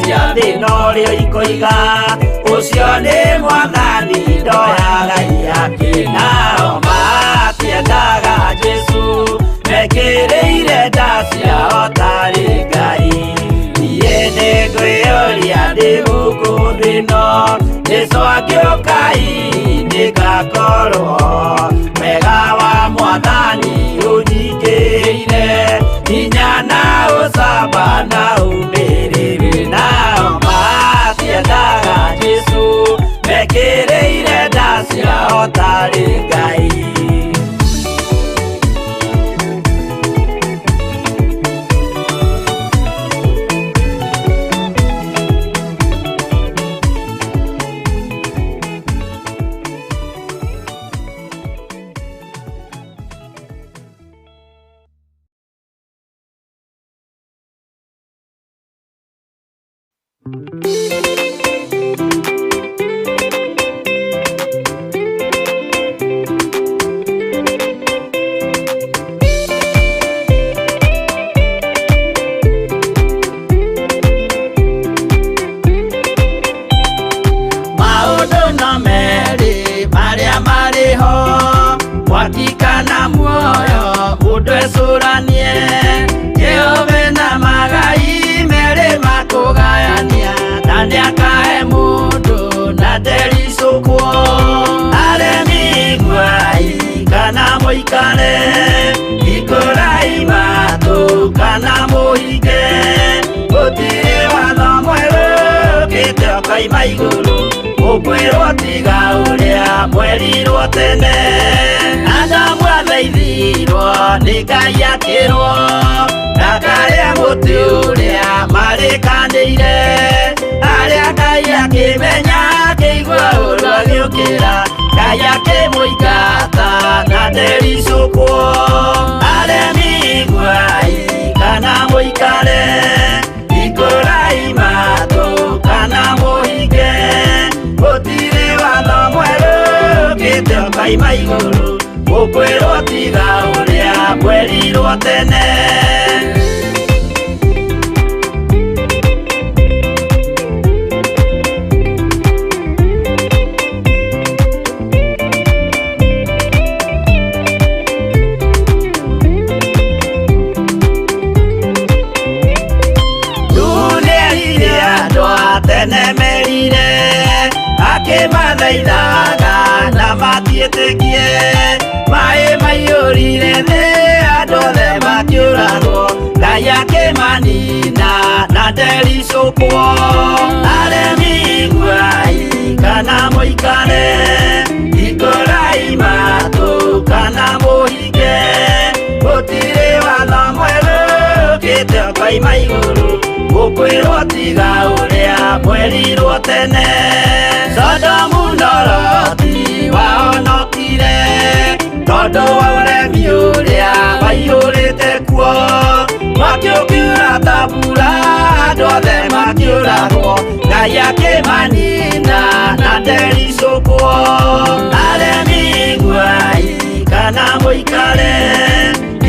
cia thĩ norĩo ikoiga ũcio nĩ mwathani ndoyaga iakĩnao matiendaga Jesu mekĩrĩire nda ciao tarĩ Ngai niĩ nĩngwĩyũria ndĩ gũkũ thĩ ĩno Jesũ angĩũka nĩngakorwo wega wa mwathani ũnjingĩire hinya na ũcamba na ũmĩrĩru nao matiendaga Jesu mekĩrĩire nda ciao tarĩ Ngai Wakikana muoyo mundu ecũranie Jehova na magai merĩ makũgayania na nĩakahe mũndũ na ndericũkwo aremi iguai kana mũikare ikũrai matũ kana mũhinge gũtirĩ watho mwerũ ũkĩte ũkoima igũrũ ũkwĩrwo tiga ũrĩa mwerirwo tene Adamu athaithirwo nĩ Ngai akĩrwo ndakarĩa mũtĩ ũrĩa marĩkanĩire arĩa Ngai akĩmenya akĩigua ũru agĩũkĩra Ngai akĩmũingata na ndericũkwo aremi iguai kana mũikare ikũrai matũ kana mũhinge gũtirĩ watho mwerũ ũkĩte ũkoima igũrũ ũkwĩrwo tiga ũrĩa mwerirwo tene Nĩerire andũ a tene merire akĩmathaithaga na matiĩtĩkie maĩ maiyũrire thĩ andũ othe makĩũragwo Ngai akĩmanina na ndericũkwo aremi iguai kana mũikare ikũrai matũ kana mũhinge gũtirĩ watho mwerũ ũkĩte ũkoima igũrũ ũkwĩrwo tiga ũrĩa mwerirwo tene Sodomu na Loti wahonokire tondũ wa ũremi ũrĩa waiyũrĩte kuo mwaki ũkiura ta mbura andũ othe makĩũragwo Ngai akĩmanina na ndericũkwo aremi iguai kana mũikare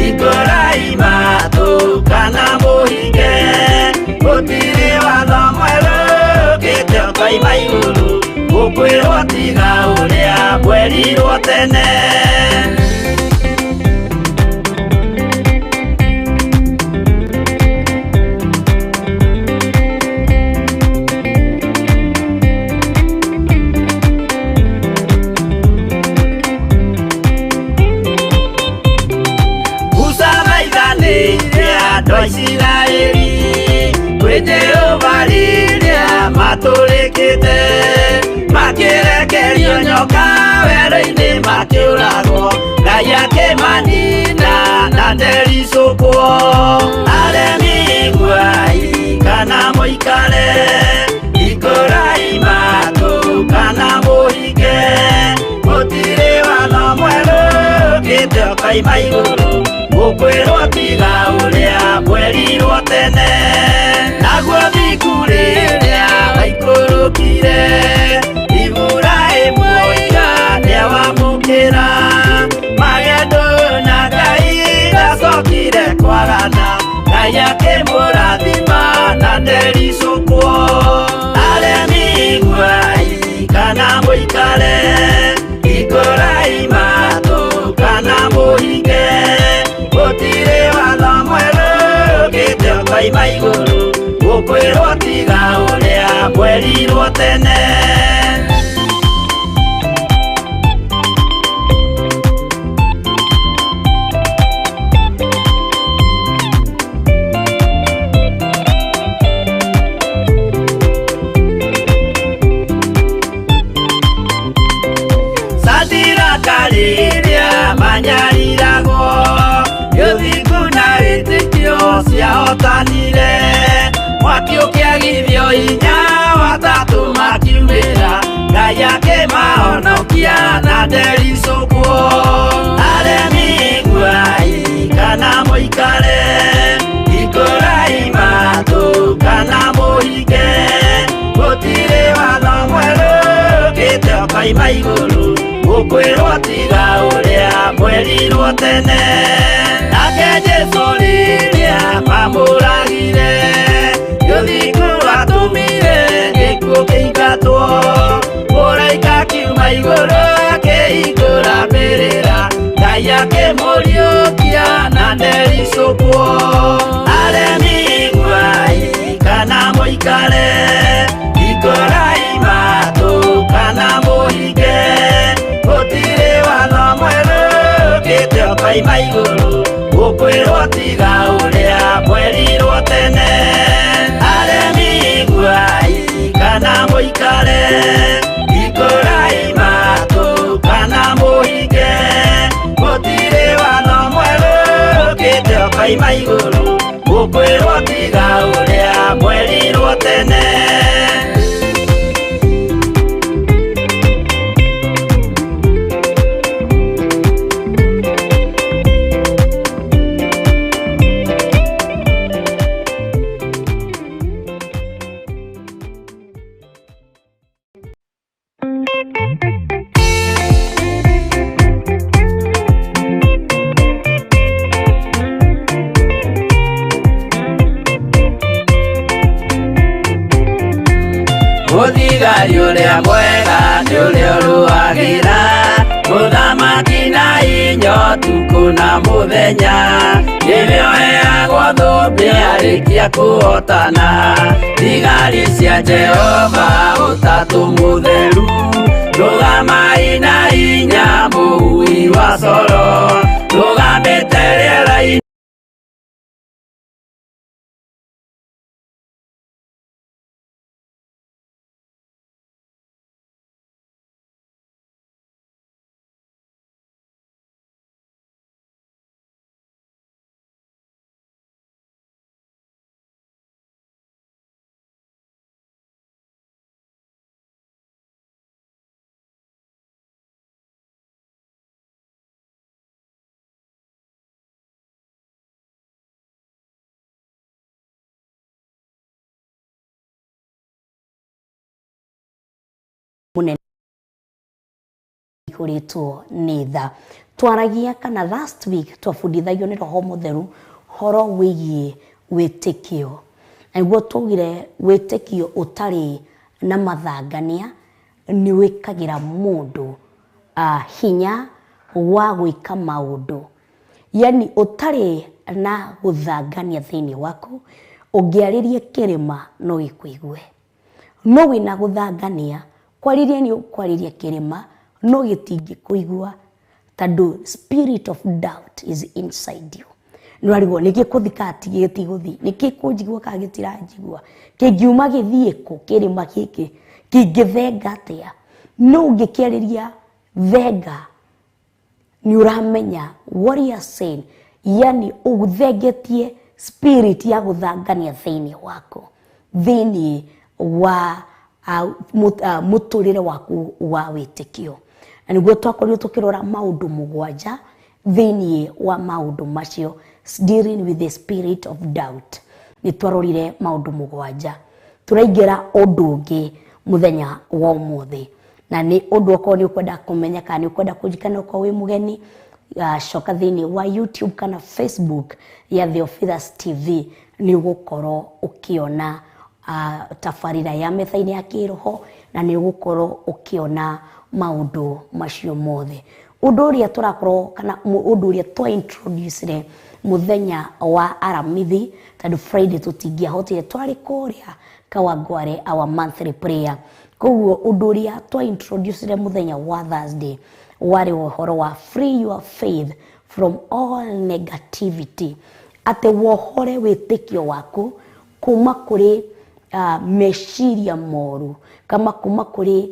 ikũrai matũ kana mũhinge gũtirĩ watho mwerũ ũkĩte ũkoima igũrũ ũkwĩrwo tiga ũrĩa mwerirwo tene andũ a Isiraeli kwĩ Jehova rĩrĩa matũrĩkĩte makĩrekerio nyoka werũ-inĩ makĩũragwo Ngai akĩmanina na ndericũkwo aremi iguai kana mũikare ikũrai matũ kana mũhinge gũtirĩ watho mwerũ ũkĩte ũkoima igũrũ ũkwĩrwo tiga ũrĩa mwerirwo tene naguo thiku rĩrĩa waikũrũkire Iburahĩmu nĩawamũkĩra magendo na Ngai gacokire kwarana Ngai akĩmũrathima na ndericũkwo kaima igũrũ gũkwĩrwo tiga ũrĩa mwerirwo tene. Rĩrĩa manyariragwo ũthingu na wĩtĩkio ciahotanire, mwaki ũkĩagithio hinya watatũ makiumĩra, Ngai akĩmahonokia na ndericũkwo. Aremi iguai kana mũikare, hingũrai matũ kana mũhinge, gũtirĩ watho mwerũ ũkĩte ũkaima igũrũ gũkwĩrwo tiga ũrĩa mwerirwo tene. Nake Jesũ rĩrĩa mamũragire, ũthingu watũmire gĩkuũ kĩingatwo, mũraika kiuma igũrũ akĩhingũra mbĩrĩra, Ngai akĩmũriũkia na ndericũkwo. Aremi iguai kana mũikare, hingũrai matũ kana mũhinge, gũtirĩ watho mwerũ ũkĩte ũkaima igũrũ gũkwĩrwo tiga ũrĩa mwerirwo tene. Aremi iguai kana mũikare, hingũrai matũ kana mũhinge, gũtirĩ watho mwerũ ũkĩte ũkaima igũrũ gũkwĩrwo tiga ũrĩa mwerirwo tene. Ũthigari ũrĩa mwega nĩ ũrĩa ũrũagĩra mũthamaki na hinya ũtukũ na mũthenya, nĩwe ũheagwo thũmbĩ arĩkia kũhotana. Thigari cia Jehova ũtatũ mũtheru, rũgamai na hinya mũhui wa coro, rũgamĩte rĩera-inĩ. Munene ikoretwo nĩ tha. Twaragia kana last week twabundithagio nĩ Roho Mũtheru horo wĩgiĩ wĩtĩkio. Nĩguo tugire wĩtĩkio ũtarĩ na mathangania nĩ wĩkagĩra mũndũ hinya wa gwĩka maũndũ. Yani ũtarĩ na gũthangania thĩinĩ waku, ũngĩarĩria kĩrĩma no gĩkũigue. No wĩna gũthangania, kwarĩria nĩ ũkwarĩria kĩrĩma no gĩtingĩkũigua, tondũ spirit of doubt is inside you. Nĩwarigwo nĩkĩ kũthika gĩtigũthiĩ, nĩkĩ kũnjigua kana gĩtiranjigua, kĩngiuma gĩthiĩ kũ kĩrĩma gĩkĩ, kĩngĩthenga atĩa? No ũngĩkĩarĩria thenga nĩ ũramenya what you are saying, yani ũthengetie spirit ya gũthangania thĩinĩ waku, thĩinĩ wa mũtũũrĩre waku wa wĩtĩkio. Na nĩguo twakorirwo tũkĩrora maũndũ mũgwanja thĩinĩ wa maũndũ macio, dealing with the spirit of doubt. Nĩ twarorire maũndũ mũgwanja. Tũraingĩra ũndũ ũngĩ mũthenya wa ũmũthĩ, na nĩ ũndũ okorwo nĩ ũkwenda kũmenya kana nĩ ũkwenda kũnjikana okorwo wĩ mũgeni, coka thĩinĩ wa YouTube kana Facebook ya Theophilus TV, nĩ ũgũkorwo ũkĩona tabarĩra ya Metha Ini Ya Kiroho, na nĩ ũgũkorwo ũkĩona maũndũ macio mothe. Ũndũ ũrĩa tũrakorwo kana ũndũ ũrĩa twa introduce muthenya wa aramithi tondũ Friday tũtingĩahotire twarĩ kũrĩa Kawangware our monthly prayer. Koguo ũndũ ũrĩa twa introduce muthenya wa Thursday warĩ ũhoro wa free your faith from all negativity. Ate wohore wĩtĩkio waku kuma kũrĩ meciria moru, kama kuma kũrĩ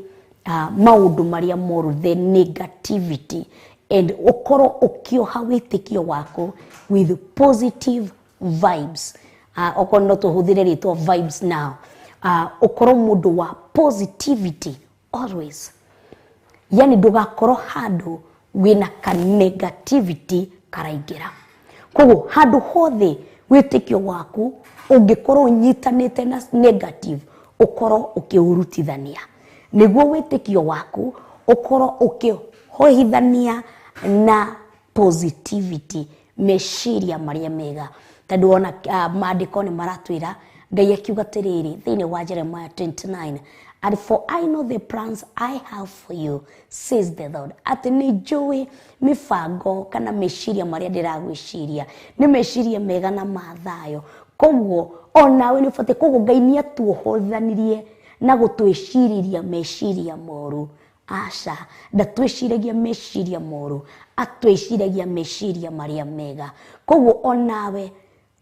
maũndũ marĩa moru, the negativity, and ũkorwo ũkĩoha wĩtĩkio waku with positive vibes. Okorwo no tũhũthĩre rĩtwa vibes now. Ũkorwo mũndũ wa positivity always. Yani ndũgakorwo handũ wĩna ka negativity karaingĩra. Koguo handũ hothe wĩtĩkio waku ũngĩkorwo ũnyitanĩte na negative, ũkorwo ũkĩũrutithania. Nĩguo wĩtĩkio waku ũkorwo ũkĩhohithania na positivity, meciria marĩa mega. Tondũ ona maandĩko nĩ maratwĩra Ngai akiuga atĩrĩrĩ thĩinĩ wa Jeremiah 29, and for I know the plans I have for you, says the Lord. Atĩ nĩ njũĩ mĩbango kana meciria marĩa ndĩragwĩciria nĩ meciria mega na mathayo. Koguo onawe nĩ ũbatiĩ, koguo Ngai nĩ atuohorithanirie na gũtwĩciriria meciria moru. Aca, ndatwĩciragia meciria moru, atwĩciragia meciria marĩa mega. Koguo onawe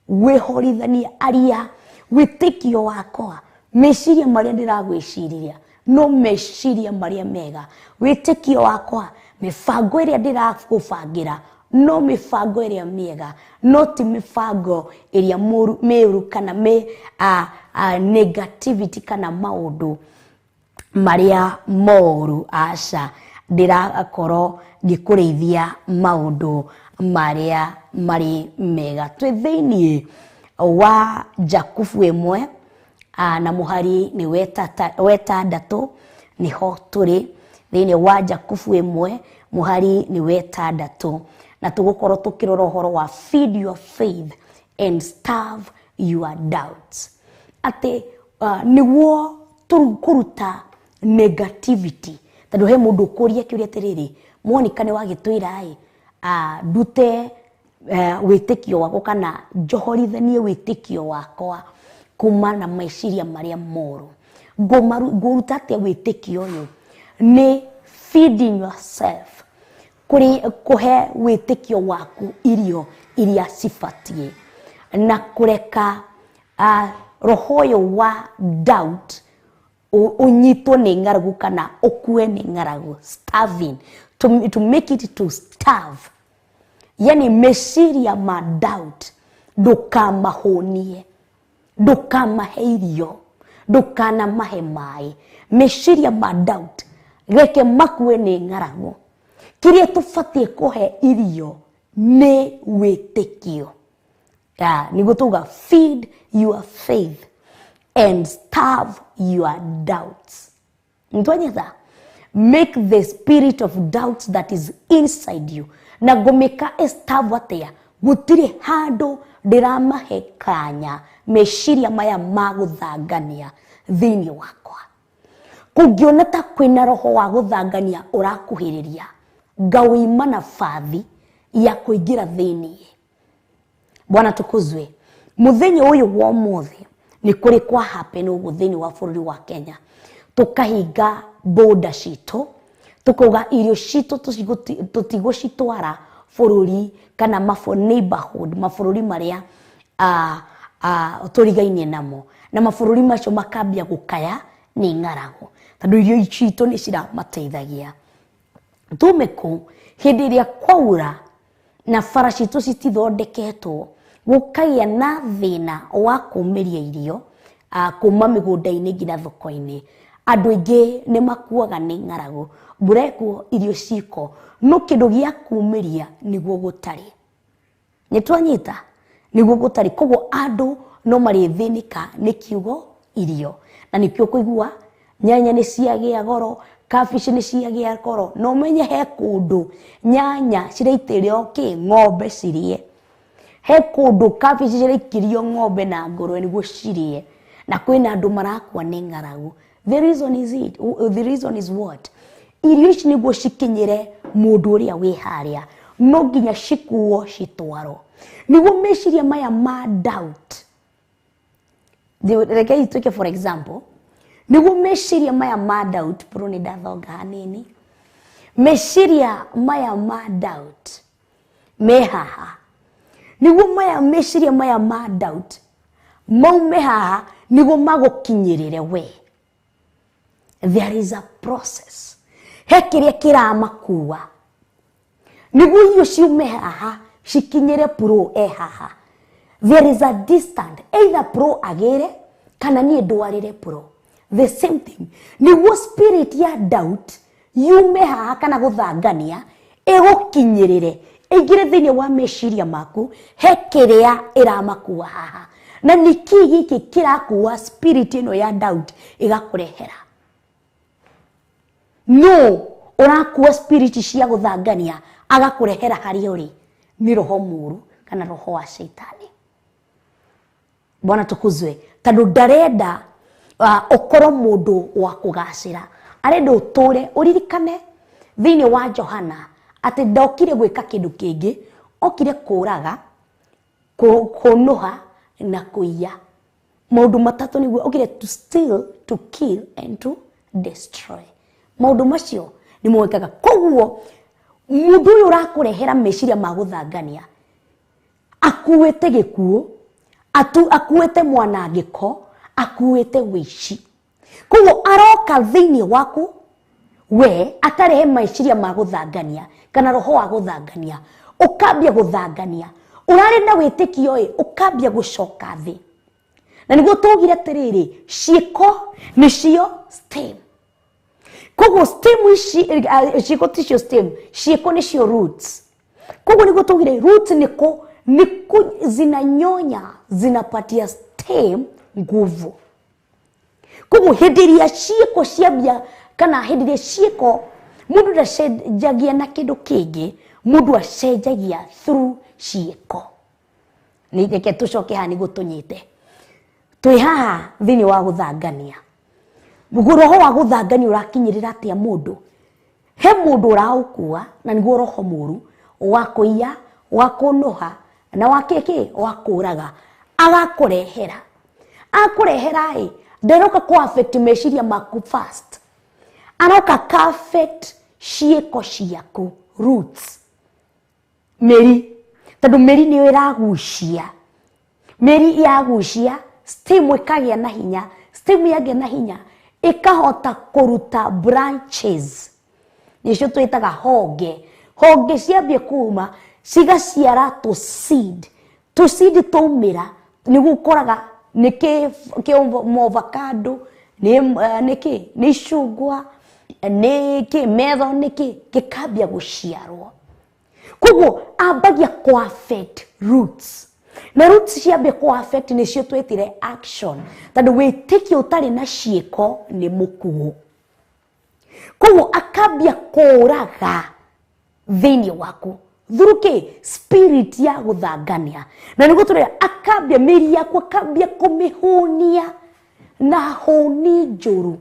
wĩhorithania, aria wĩtĩkio wakwa, meciria marĩa ndĩragwĩciria no meciria marĩa mega. Wĩtĩkio wakwa, mĩbango ĩrĩa ndĩrakũbangĩra no mĩbango ĩrĩa mĩega, no ti mĩbango ĩrĩa mĩũru kana negativity kana maũndũ marĩa moru. Aca, ndĩrakorwo ngĩkũrĩithia maũndũ marĩa marĩ mega. Twĩ thĩinĩ wa Jakubu 1 na mũhari nĩ wetandatũ, niho tũrĩ thĩinĩ wa Jakubu 1 mũhari nĩ wetandatũ, na tũgũkorwo tũkĩrora ũhoro wa feed your faith and starve your doubts. Atĩ nĩguo kũruta negativity, tondũ he mũndũ ũkũria kĩũria atĩrĩrĩ, Monica nĩ wagĩtwĩra ndute wĩtĩkio wakwa kana njohorithanie wĩtĩkio wakwa kuma na meciria marĩa moru. Ngũruta atĩa wĩtĩkio ũyũ? Nĩ feeding yourself, kũhe wĩtĩkio waku irio iria cibatiĩ, na kũreka roho ũyũ wa doubt unyitwo nĩ ng'aragu kana ũkue nĩ ng'aragu. Starving, to make it to starve. Yani meciria ma doubt ndũkamahũnie, ndũkamahe irio, ndũkanamahe maĩ. Meciria ma doubt reke makue nĩ ng'aragu. Kĩrĩa tũbatiĩ kũhe irio nĩ wĩtĩkio. Nĩguo tuga feed your faith and starve your doubts. Ntwanyetha, make the spirit of doubts that is inside you. Na ngũmĩka starve atĩa? Gũtirĩ handũ ndĩramahe kanya meciria maya ma gũthangania thĩinĩ wakwa. Kũngĩona ta kwĩna roho wa gũthangania ũrakuhĩrĩria, ngawĩima nabathi ya kũingĩra thĩinĩ. Bwana tukuzwe. Mũthenya ũyũ wa ũmũthĩ nĩ kũrĩ kwa happen ũguo thĩinĩ wa bũrũri wa Kenya. Tũkahinga border citũ, tũkauga irio citũ tũtigũcitwara bũrũri kana neighborhood, mabũrũri marĩa tũrigainie namo, na mabũrũri macio makambia gũkaya nĩ ng'aragu tondũ irio citũ nĩ ciramateithagia. Tume kũ hĩndĩ ĩrĩa kwaura na bara citũ citithondeketwo, gũkagĩa na thĩna wa kũmĩria irio kuma mĩgũnda-inĩ nginya thoko-inĩ. Andũ aingĩ nĩ makuaga nĩ ng'aragu, mbũrekuo irio ciko, no kĩndũ gĩa kumĩria nĩguo gũtarĩ. Nĩ twanyita? Nĩguo gũtarĩ. Koguo andũ no marĩthĩnĩka nĩ kiugo irio. Na nĩkĩo kũigua nyanya nĩ ciagĩa goro, kabici nĩ ciagĩa goro. No menye he kũndũ nyanya ciraitĩrĩo ng'ombe cirĩe. He kũndũ kabici ciraikĩrio ng'ombe na ngũrwe nĩguo cirĩe. Na kwĩna andũ marakua nĩ ng'aragu. The reason is what? Irio ici nĩguo cikinyĩre mũndũ ũrĩa wĩ harĩa. no nginya cikuo citwaro niguo meciria maya ma doubt rekei tuke for example niguo meciria maya ma doubt pro ni ndathonga hanini meciria maya ma doubt me haha niguo maya meciria maya ma doubt maume haha niguo magukinyirire we there is a process he kiria kiramakua niguo iyo ciume haha cikinyire pro haha there is a distance either pro agere kana nie ndwarire pro the same thing niguo spirit ya doubt yume haha kana guthangania egukinyirire igire thini wa meciria maku he kiria iramakua haha na niki giki kirakuwa spirit ino ya doubt igakurehera no urakuwa spirit cia guthangania agakurehera hari uri ni roho muru kana roho wa shaitani Bwana tukuzwe tondu ndarenda okoro mundu wa kugacira arenda uture uririkane thini wa Johana ati ndokire gwika kindu kingi okire kuraga kunuha na kuiya maundu matatu niguo okire to steal to kill and to destroy maundu macio ni mwekaga koguo mundu uyu urakurehera meciria ma guthangania akuete gikuo akuete mwanangiko akuete wici koguo aroka thini waku we akarehe meciria ma guthangania kana roho wa guthangania ukambia guthangania urari na witikio ukambia gucoka thi na niguo tugire tiriri ciiko nicio stem koguo stem ciiko ticio stem ciiko nicio roots koguo niguo tugire roots niko zinanyonya zinapatia stem nguvu koguo hindiria ciiko ciambia kana hindiria ciiko mundu ndacenjagia na kindu kingi mundu acenjagia through ciiko ni reke tucoke ha niguo tunyite twi haha thini wa guthangania roho wa guthangania urakinyirira atia mundu he mundu uraukua na niguo roho muru wa kuiya wa kunuha na wakeke wa kuraga agakurehera nderoka ku affect meciria maku fast aroka ka affect ciiko ciaku roots meri tondu meri ni iragucia meri yagucia stem ikagia na hinya stem yagia na hinya ikahota kuruta branches nicio twitaga honge ciambie kuma cigaciara to seed tumira niguo koraga niki avocado niki ni shugwa niki metho niki kikambia guciarwo koguo ambagia ku affect roots na roots ciambia ku affect nicio twetire action tondu witiki utari na ciiko ni mukuo koguo akambia kuraga thini waku thuruke spirit ya guthangania na niguo turi akambia miri yaku akambia kumihunia na honi njuru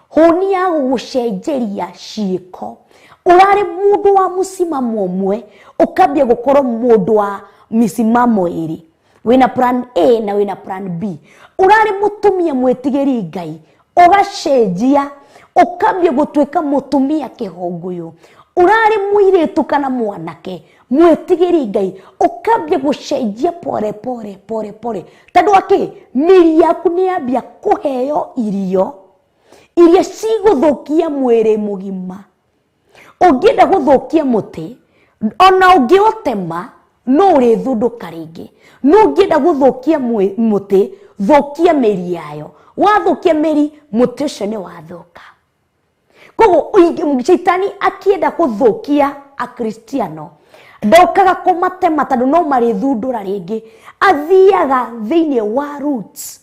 honi ya gucenjeria ciiko urari mundu wa musimamo umwe ukambia gukorwo mundu wa misimamo iri wina plan A na wina plan B urari mutumia mwetigiri Ngai ugacenjia ukambia gutwika mutumia kihonguyo urari muiretu kana mwanake mwetigiri Ngai ukambia gucenjia pore tondu aki miri yaku ni ambia kuheo iria ciguthukia mwiri mugima ungienda guthukia muti ona ungiotema no urithunduka ringi no ungienda guthukia muti thukia miri yayo wathukia miri muti ucio ni wathuka koguo shaitani akienda guthukia akristiano ndokaga kumatema tondu no marithundura ringi athiaga thini wa roots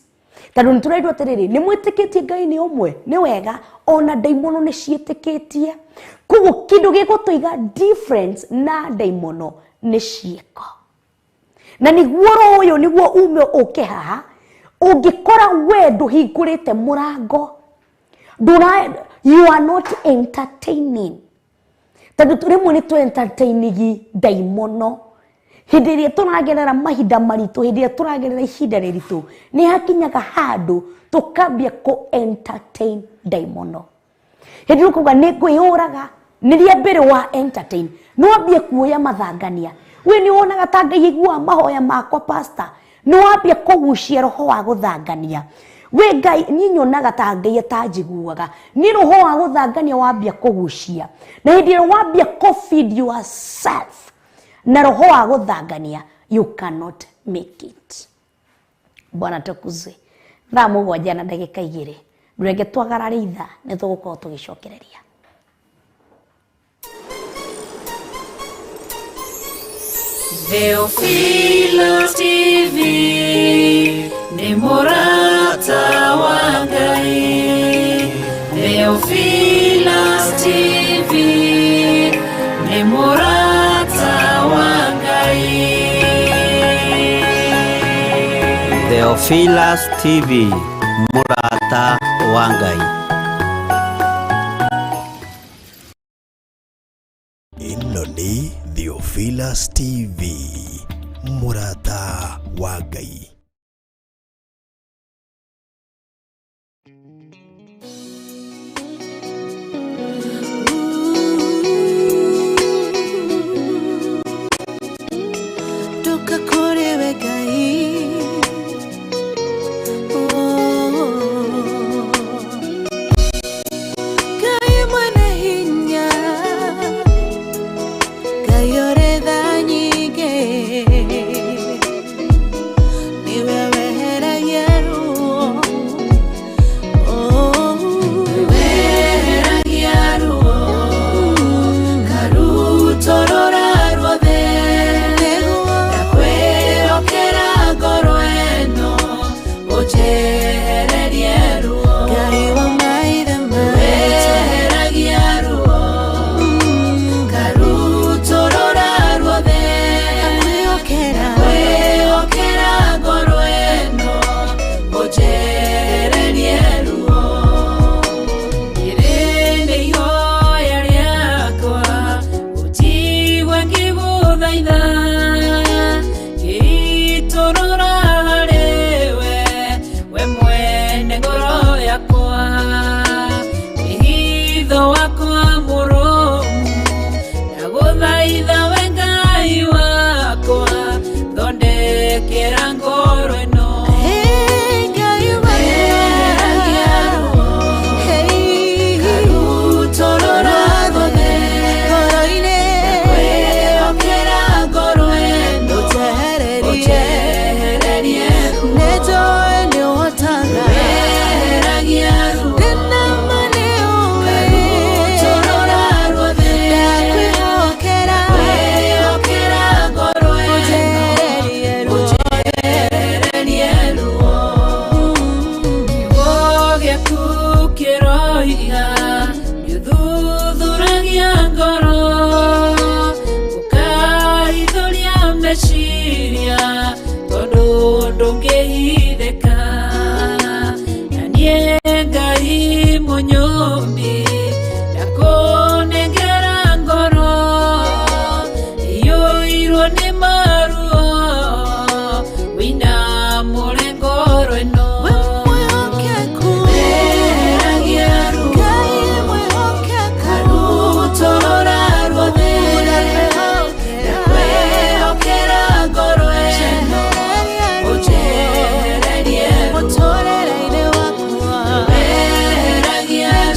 tondu nituraidwo tiriri ni mwitikitie Ngai ni umwe ni wega ona daimono ni ciitikitie koguo kindu gigutuiga difference na daimono ni ciiko na niguo royo niguo ume uke haha ungikora we nduhingurite murango you are not entertaining tondu rimwe ni tu entertainigi daimono hindi ria turagerera mahinda maritu hindi ria turagerera ihinda riritu ni hakinyaga handu tukambia ku entertain daimono hindi rukuga ni kwiyuraga ni ria mbere wa entertain no ambie kuoya mathangania we ni wonaga ta Ngai igua mahoya makwa pastor no ambie kugucia roho wa guthangania we Ngai ni nyonaga ta Ngai atanjiguaga ni roho wa guthangania wambia kugucia na hindi ria wambia ku feed yourself na roho wa guthangania you cannot make it. Bwana tukuze thaa mũgwanja na ndagĩka 2 ndurenge twagararĩitha nĩ tũgũkorwo tũgĩcokereria. Theophilus TV nĩ mũrata wa Ngai. Theophilus TV nĩ mũrata wa Ngai. Theophilus TV mũrata wa Ngai. Ĩno nĩ Theophilus TV mũrata wa Ngai.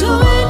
Joy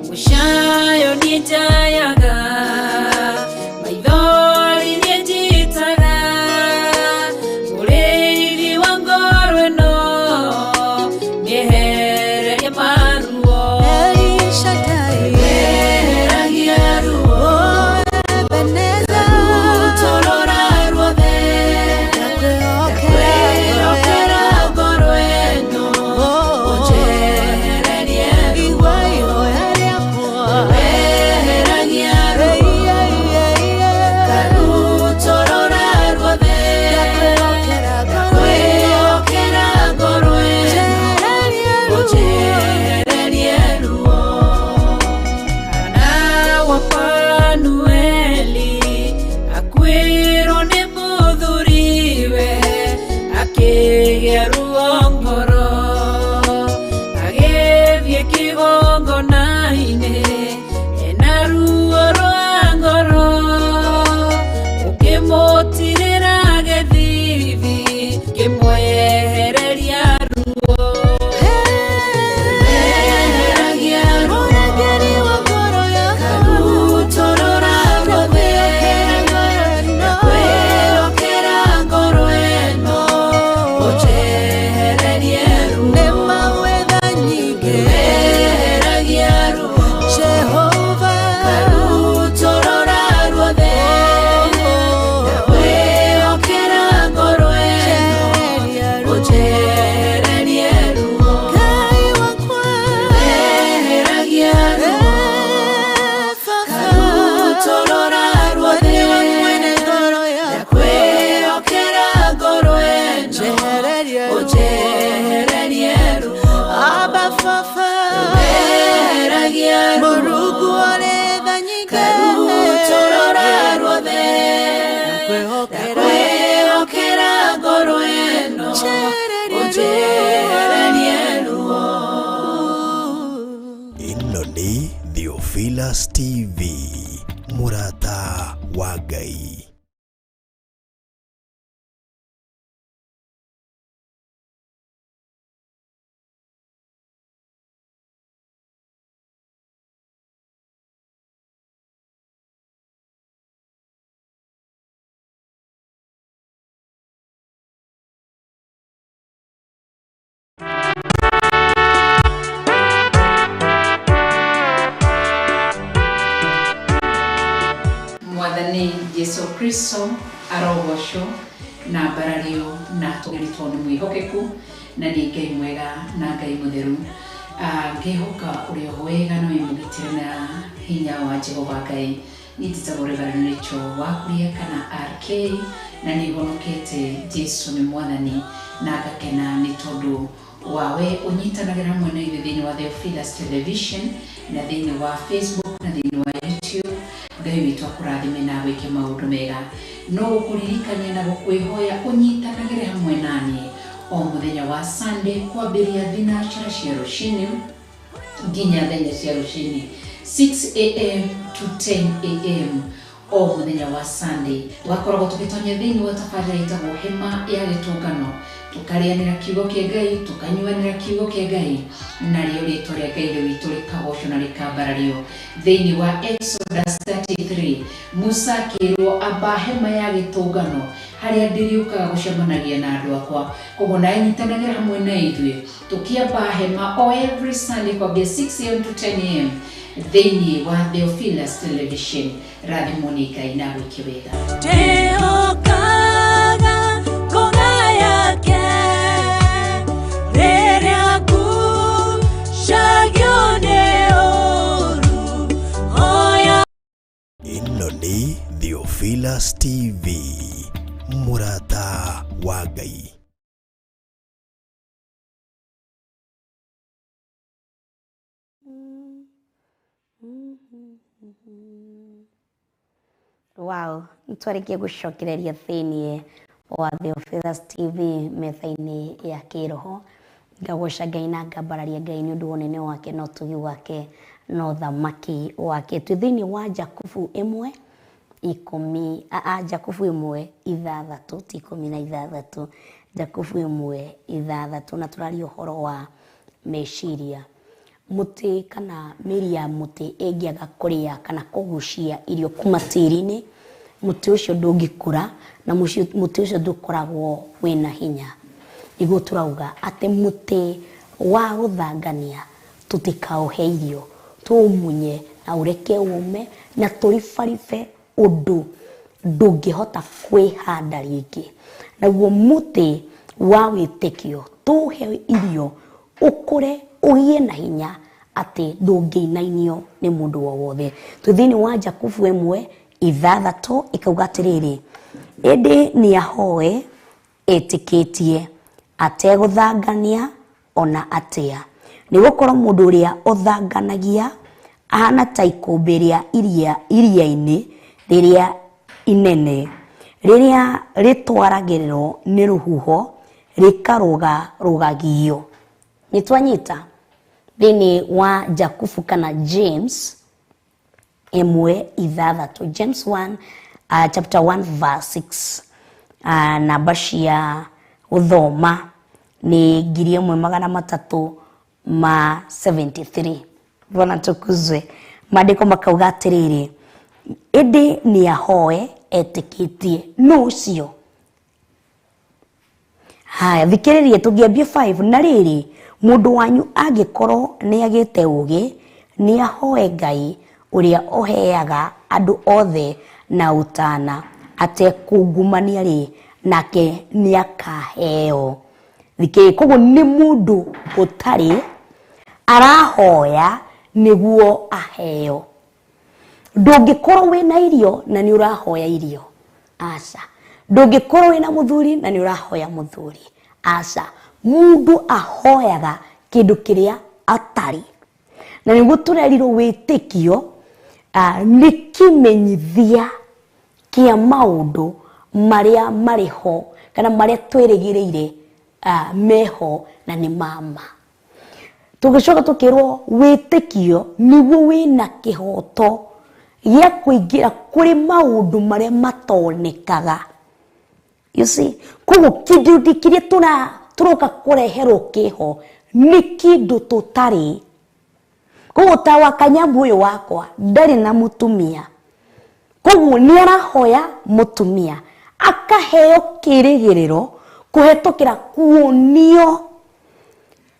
Mushayo nitayaga maithori nĩnjitaga mũrĩithi wa ngoro ĩno nĩehereria maruo weheragia ruo rutorora ruothe ndakwĩhokera ngoro ĩno ũnjehererie ruo weheragia ruo karutorora ruothe ndakwĩhokera ngoro ĩno ũnjehererie ruo kana wa Panueli akwĩrwo nĩ mũthuriwe akĩgĩa ruo ngoro agĩthiĩ kĩgongona-inĩ ena ruo rwa ngoro ũkĩmũtirĩra gĩthithi kĩmwehereria ruo weheragia ruo karutorora ruothe ndakwĩhokera ngoro ĩno ũnjehererie ruo weheragia ruo karutorora ruothe ndakwĩhokera ngoro ĩno ũnjehererie ruo weheragia ruo karutorora ruothe ndakwĩhokera ngoro ĩno ũnjehererie ruo weheragia ruo karutorora ruothe ndakwĩhokera ngoro ĩno ũnjehererie ruo. ĩno nĩ Theophilus TV, mũrata wa Ngai. Mwathani Yesu Kristo arogocwo na mbarario na tũgeritwo nĩ mwĩhokeku na nĩ Ngai mwega na Ngai mũtheru. Ngĩhoka ũrĩa wega na wĩmũgitĩre na hinya wa Jehova Ngai. Nĩndĩtagwo Reverend Rachel wa KURIA kana RK na nĩhonokete. Jesu nĩ mwathani na ngakena nĩ tondũ wawe ũnyitanagĩra hamwe na ithuĩ thĩinĩ wa Theophilus Television na thĩinĩ wa Facebook na thĩinĩ wa YouTube. Ngai witũ akũrathime na gwĩke maũndũ mega. No gũkũririkania na gũkwĩhoya ũnyitanagĩre hamwe naniĩ o mũthenya wa Sunday kwambĩrĩria thinacara cia rũciinĩ nginya thenya cia rũciinĩ 6 AM to 10 AM o mũthenya wa Sunday. Tũgakoragwo tũgĩtonya thĩinĩ wa tabarĩra ĩtagwo hema ya gĩtũngano, tũkarĩanĩra kiugo kĩa Ngai, tũkanyuanĩra kiugo kĩa Ngai, narĩo rĩĩtwa rĩa Ngai witũ rĩkagocwo na rĩkambarario. Thĩinĩ wa Exodus 33 Musa akĩrwo amba hema ya gĩtũngano harĩa ndĩrĩũkaga gũcemanagia na andũ akwa. Koguo nawe nyitanagĩra hamwe na ithuĩ tũkĩamba hema o every Sunday kwambia 6 AM to 10 AM thĩinĩ wa Theophilus Television. Rathimwo nĩ Ngai na gwĩke wega. ĩno nĩ Theophilus TV, mũrata wa Ngai. Wow, nĩtwarĩkia gũcokereria thĩinĩ wa Theophilus TV Metha Ini Ya Kiroho. Ngagoca Ngai na ngambararia Ngai nĩ ũndũ wa ũnene wake na ũtugi wake na ũthamaki wake. Twĩ thĩinĩ wa Jakubu 1:10 Jakubu 1:6 ti 16 Jakubu 1:6 na tũraria ũhoro wa meciria. muti kana mĩri ya muti ĩngĩaga kũrĩa kana kũgucia irio kuma tĩri-inĩ, muti ũcio ndũngĩkũra na muti ũcio ndũkoragwo wĩna hinya. Nĩguo tũrauga atĩ muti wa gũthangania tũtikaũhe irio, tũũmunye na ũreke ũme na tũribaribe ũndũ ndũngĩhota kwĩhanda rĩngĩ. Naguo muti wa wĩtĩkio tũũhe irio ũkũre ũgĩe na hinya atĩ ndũngĩinainio nĩ mũndũ o wothe. Twĩ thĩinĩ wa Jakubu 1:6 ĩkauga atĩrĩrĩ, ĩndĩ nĩahoe etĩkĩtie ategũthangania ona atĩa. Nĩgũkorwo mũndũ ũrĩa ũthanganagia ahana ta ikũmbĩ rĩa iria-inĩ rĩrĩa inene, rĩrĩa rĩtwaragĩrĩrwo nĩ rũhuho rĩkarũgagio. Nĩtwanyita thĩinĩ wa Jakubu kana James 1:6, James 1 chapter 1 verse 6. Namba cia gũthoma nĩ 1373. Bwana tukuzwe. Maandĩko makauga atĩrĩrĩ, ĩndĩ nĩahoe etĩkĩtie nũ ũcio. Haya, thikĩrĩria tũngĩambia 5. Na rĩrĩ, mũndũ wanyu angĩkorwo nĩagĩte ũũgĩ, nĩahoe Ngai ũrĩa ũheaga andũ othe na ũtana atekungumania rĩ, nake nĩakaheo. Thikĩrĩria, koguo nĩ mũndũ ũtarĩ arahoya nĩguo aheo. Ndũngĩkorwo wĩna irio na nĩ ũrahoya irio, aca. Ndũngĩkorwo wĩna mũthuri na nĩ ũrahoya mũthuri, aca. Mũndũ ahoyaga kĩndũ kĩrĩa atarĩ. Na nĩguo tũrerirwo wĩtĩkio nĩ kĩmenyithia kĩa maũndũ marĩa marĩ ho kana marĩa twĩrĩgĩrĩire meho na nĩ mama. Tũgĩcoka tũkĩrwo wĩtĩkio nĩguo wĩna kĩhoto gĩa kũingĩra kũrĩ maũndũ marĩa matonekaga. You see, koguo kĩndũ kĩrĩa tũroka kũreherwo kĩho nĩ kĩndũ tũtarĩ. Koguo ta wa kanyambu ũyũ wakwa ndarĩ na mũtumia, koguo nĩ arahoya mũtumia akaheo kĩrĩgĩrĩro kũhetũkĩra kuonio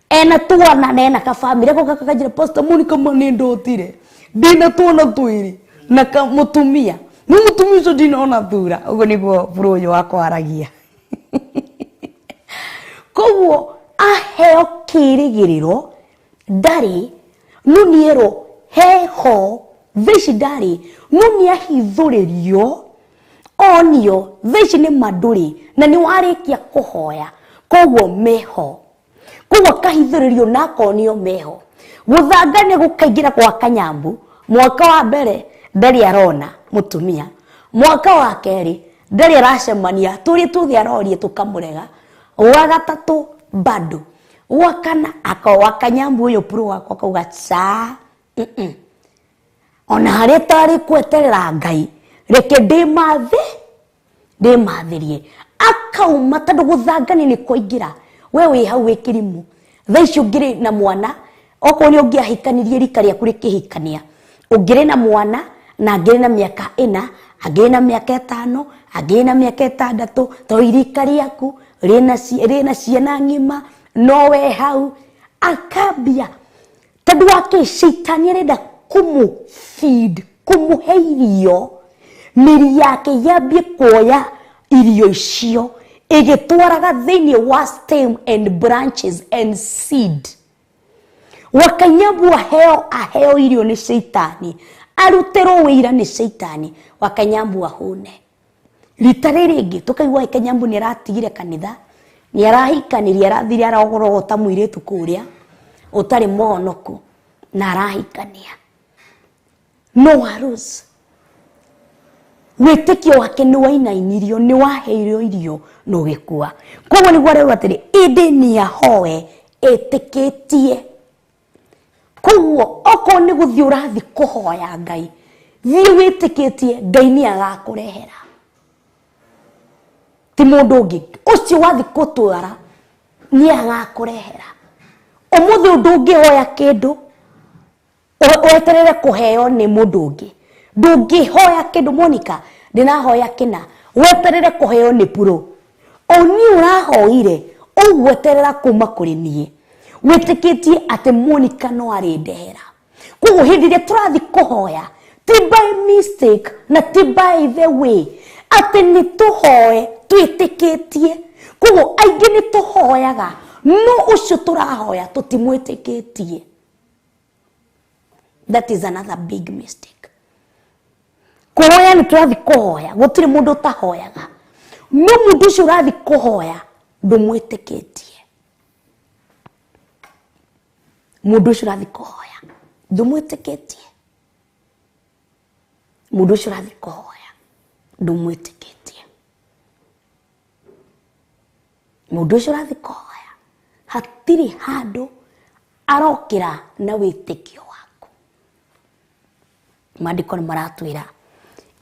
ena twana na ena kabamĩrĩ. Goka kakanjĩra, Pastor Monica nĩ ndotire ndĩna twana twĩrĩ na mũtumia, nĩ mũtumia ũcio ndinona thura. Ũguo nĩguo bũrũ ũyũ wakwa aragia. Koguo aheo kĩrĩgĩrĩro ndarĩ, no nĩerwo heho thaici ndarĩ, no nĩahithũrĩrio onio thaici nĩ mandũrĩ na nĩ warĩkia kũhoya, koguo meho. Koguo kahithũrĩrio na akonio meho. Gũthangania gũkaingĩra kwa kanyambu, mwaka wa mbere ndarĩ arona mũtumia, mwaka wa kerĩ ndarĩ aracemania, tũrĩ tuothe arorie tũkamũrega, wa gatatũ bado, wa kana akawa kanyambu ũyũ pũrũ wakwa akauga ca ona harĩa tarĩ kweterera Ngai, reke ndĩmathĩrie. Akauma tondũ gũthangania nĩ kũingĩra. We wĩ hau wĩ kĩrimũ, thaici ũngĩrĩ na mwana, okorwo nĩ ũngĩahikanirie rika rĩaku rĩkĩhikania, ũngĩrĩ na mwana na angĩrĩ na mĩaka 4, angĩrĩ na mĩaka 5, angĩrĩ na mĩaka 6, to irika rĩaku rĩna ciana ng'ima, no we hau akambia tondũ wake shaitani arenda kũmũ-feed, kũmũhe irio, mĩri yake yambie kuoya irio icio ĩgĩtwaraga thĩinĩ wa stem and branches and seed. Wakanyambu aheo irio nĩ shaitani, arutĩrwo wĩira nĩ shaitani, wakanyambu ahũne. Rita rĩrĩ rĩngĩ tũkaigua kanyambu nĩ aratigire kanitha, nĩ arahikanĩria, arathire arogorogota mũirĩtu kũrĩa ũtarĩ mũhonoku na arahikania. No arose. Wĩtĩkio wake nĩ wainainirio, nĩ waheirwo irio no gĩkua. Koguo nĩguo arauga atĩrĩ, ĩndĩ nĩahoe etĩkĩtie. Koguo okorwo nĩ gũthiĩ ũrathiĩ kũhoya Ngai, thiĩ wĩtĩkĩtie Ngai nĩ agakũrehera. Ti mũndũ ũngĩ, ũcio wathiĩ gũtwara nĩ agakũrehera. Ũmũthĩ ũndũ ũngĩhoya kĩndũ weterere kuheo ni mundu ungi ndungihoya kindu Monica ndinahoya kina weterere kuheo ni Puro oni urahoire ugweterera kuma kuri nie witikitie ati Monica no ari ndehera kugu hindi ria turathi kuhoya ti by mistake na ti by the way ati ni tuhoe twitikitie kugu aingi ni tuhoyaga no ucio turahoya tutimwitikitie. That is another big mistake. Kuhoya ni turathi kuhoya gutiri mundu utahoyaga no mundu ucio urathi kuhoya ndumwitikitie mundu ucio urathi kuhoya ndumwitikitie mundu ucio urathi kuhoya ndumwitikitie mundu ucio urathi kuhoya hatiri handu arokira na witikio waku. Maandĩko maratwira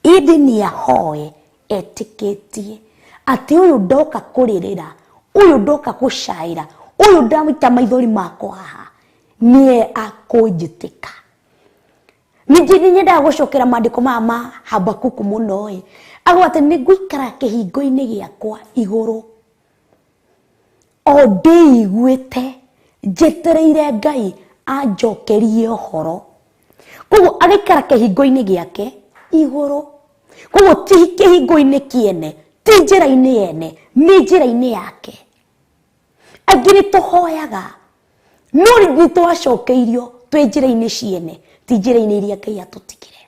indi ni ahoe etikitie ati uyu ndoka kuririra uyu ndoka gushaira uyu ndamita maithori makwa haha nie akunjitika. Ningi nyenda gucokera maandĩko mama Habakuku muno agwate ni guikara kihingo-ini giakwa iguru o ndigwite njetereire Ngai anjokerie uhoro kugu agikara kihingo-ini giake iguru kugu ti kihingo-ini kiene ti njira-ini yene ni njira-ini yake. Aingi ni tuhoyaga no ni twacokeirio twi njira-ini ciene ti njira-ini iria Ngai atutigire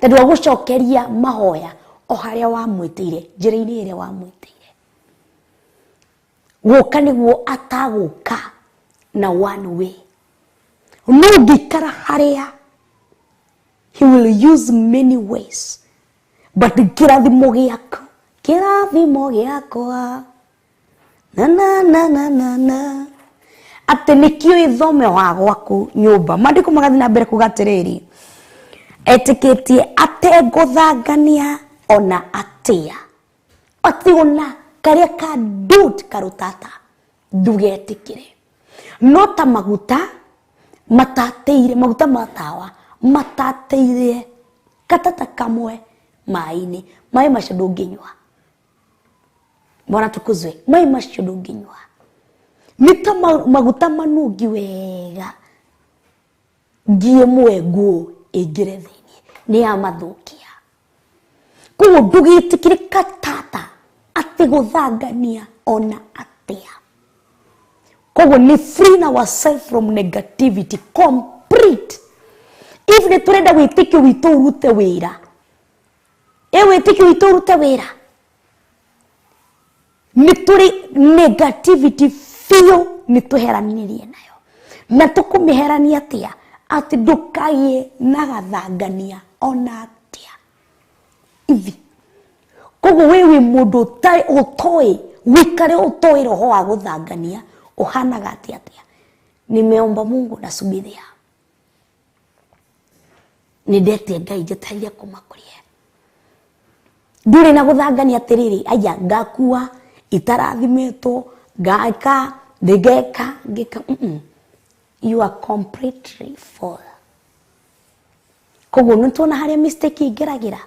tondu wa gucokeria mahoya o haria wamwitire njira-ini iria wamwitire guka niguo ataguka na one way no ngikara haria he will use many ways but kirathimo giakwa na ati nikio ithome wa gwaku nyumba. Maandĩko magathi na mbere kugatiriri etikitie atenguthangania ona atia ati ona karia ka dut karutata ndugetikire no ta maguta matateire maguta matawa matateire katata kamwe mai-ini mai macio ndunginywa. Bwana tukuzwe mai macio ndunginywa nita maguta manungi wega ngie mwengu ingire thiini ni amathukia kugu ndugitikire katata ati guthangania ona atia kugu ni free ourselves from negativity complete. If ni turenda witikio witu urute wira witikio witu urute wira ni turi negativity fio ni tuheranirie nayo na tukumiherania atia ati ndukagie na gathangania ona atia ivi kugu wewe mundu tai utoi wikare utoi roho wa guthangania uhanaga atia nimeomba Mungu nasubiria nindete Ngai njetaria kumakurie nduri na guthangania atiriri aya ngakua itarathimetwo ngaka ngeka you are completely full. Kugu ntuona haria mistake ingeragira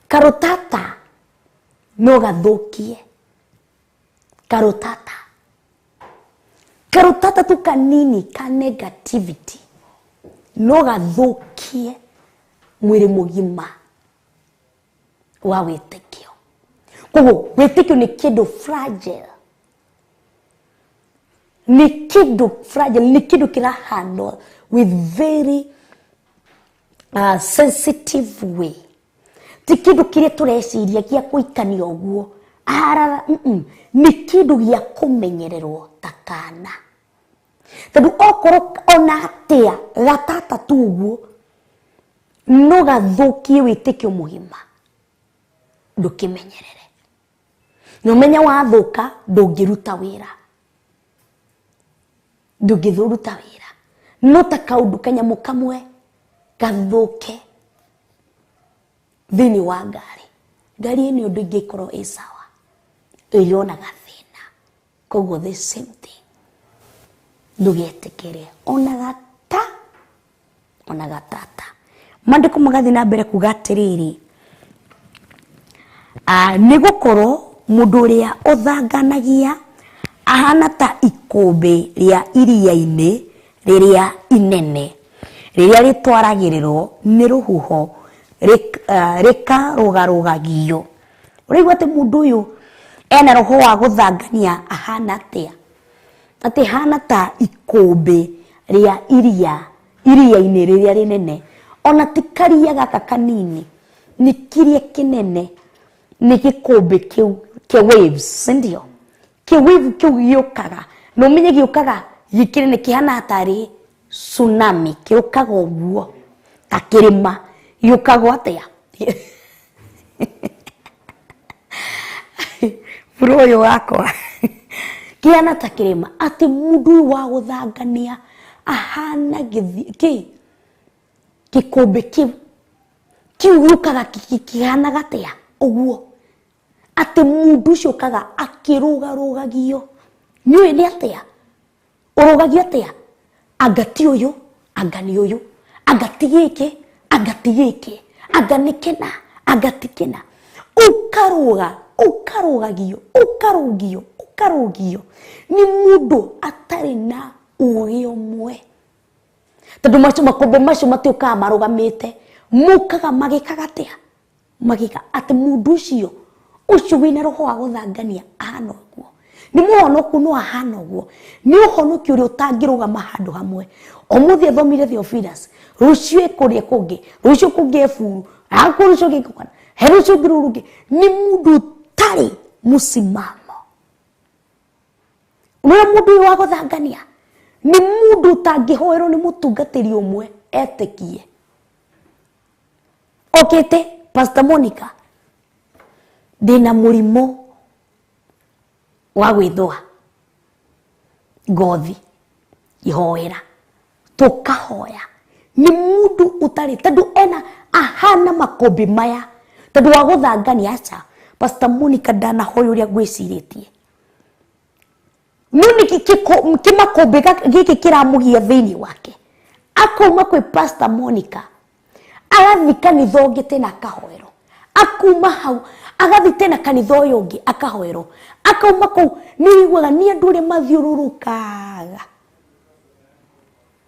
karutata no gathukie karutata tu kanini ka negativity no gathukie mwiri mugima wa witikio. Kugu witikio ni kindu fragile ni kindu kira handle with very sensitive way ti kindu kire tureciria gia kuikania uguo arara ni kindu gia kumenyererwo takana tondu okoro ona atia gatata tu uguo no gathukie witikio mugima ndukimenyerere no menya wathuka ndungiruta wira ndungithuruta wira no ta kaundu kanyamu kamwe gathuke thini wa ngari ni undu ingikorwo isawa iriona gathina koguo the same thing ndugetikire ona ona gatata. Maandĩko magathi na mbere kuga atĩrĩrĩ, nĩ gũkorwo mũndũ ũrĩa ũthanganagia ahana ta ikũmbĩ rĩa iria-inĩ rĩrĩa inene, rĩrĩa rĩtwaragĩrĩrwo nĩ rũhuho rĩkarũgarũgagio. Ũraigua atĩ mũndũ ũyũ ena roho wa gũthangania ahana atĩa? Atĩ hana ta ikũmbĩ rĩa iria-inĩ rĩrĩa rĩnene. Ona ti karia gaka kanini, nĩ kĩrĩa kĩnene, nĩ gĩkũmbĩ kĩu kĩa waves, ndio? Kĩa wave kĩu gĩũkaga, na ũmenye gĩũkaga gĩkĩnene kĩhana tarĩ tsunami, kĩũkaga ũguo, ta kĩrĩma, gĩũkaga atĩa? Bro ũyũ wakwa, kĩhana ta kĩrĩma, atĩ mũndũ ũyũ wa gũthangania ahana gĩkũmbĩ kĩu gĩũkaga kĩhana gatĩa ũguo. Atĩ mũndũ ũcio ũkaga akĩrũgarũgagio. Nĩũĩ nĩ atĩa? Ũrũgagio atĩa? Anga ti ũyũ, anga nĩ ũyũ, anga ti gĩkĩ, anga ti gĩkĩ, anga nĩ kĩna, anga ti kĩna. Ũkarũgagio. Nĩ mũndũ atarĩ na ũũgĩ ũmwe. Tondũ makũmbĩ macio matiũkaga marũgamĩte, mũkaga magĩkaga atĩa? Magĩka atĩ mũndũ ũcio wĩna roho wa gũthangania ahana ũguo. Nĩ mũhonoku no ahana ũguo. Nĩ ũhonoki ũrĩa ũtangĩrũgama handũ hamwe. Ũmũthĩ athomire Theophilus, rũciũ kũrĩa kũngĩ, rũciũ kũngĩ eburu, rũciũ gĩkũkana, rũciũ ngĩrũrũngĩ. Nĩ mũndũ ũtarĩ mũsimamo. Nĩ mũndũ wa gũthangania. Nĩ mũndũ ũtangĩhoerwo nĩ mũtungatĩri ũmwe etĩkie. Okĩte, Pastor Monica, ndĩna mũrimũ wa gwĩthũa ngothi, ihoera, tũkahoya. Nĩ mũndũ ũtarĩ, tondũ ahana makũmbĩ maya, tondũ wa gũthangania aca. Pastor Monica ndanahoya ũrĩa ngwĩcirĩtie. Nĩ kĩmakũmbĩ gĩkĩ kĩramũgia thĩinĩ wake. Akauma kwĩ Pastor Monica, agathi kanitha ũngĩ tena akahoerwo. Akuma hau, agathi tena kanitha ũyũ ũngĩ akahoerwo. Akauma kũu, nĩ wĩiguaga nĩ andũ ũrĩa mathiũrũrũkaga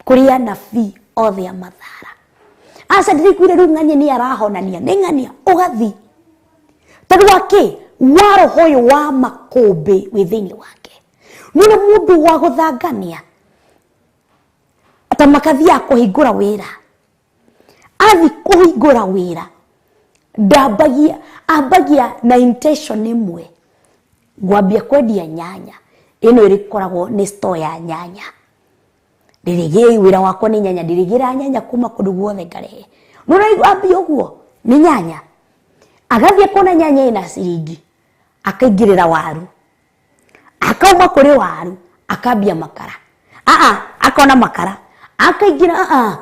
kũrĩ anabii othe a mathara. Aca ndirikuire rĩu ng'ania nĩ arahonania, nĩ ng'ania ũgathi. Tondũ wa kĩ? Wa roho ũyũ wa makũmbĩ wĩ thĩinĩ wake. Nĩ mũndũ wa gũthangania. Ta makathiaga kũhingũra wĩra. Athi kũhingũra wĩra, ambagia na intention ĩmwe. Ngwambia kwendia nyanya. Ĩno ĩrĩkoragwo nĩ store ya nyanya. Ndĩrĩgĩe wĩra wakwa nĩ nyanya, ndĩrĩgĩra nyanya kuma kũndũ guothe ngarehe. Nũraigua ũguo nĩ nyanya. Agathiĩ kuona nyanya ĩna ciringi, akaingĩrĩra waru. Akauma kũrĩ waru, akambia makara. Akona makara. Akaingĩra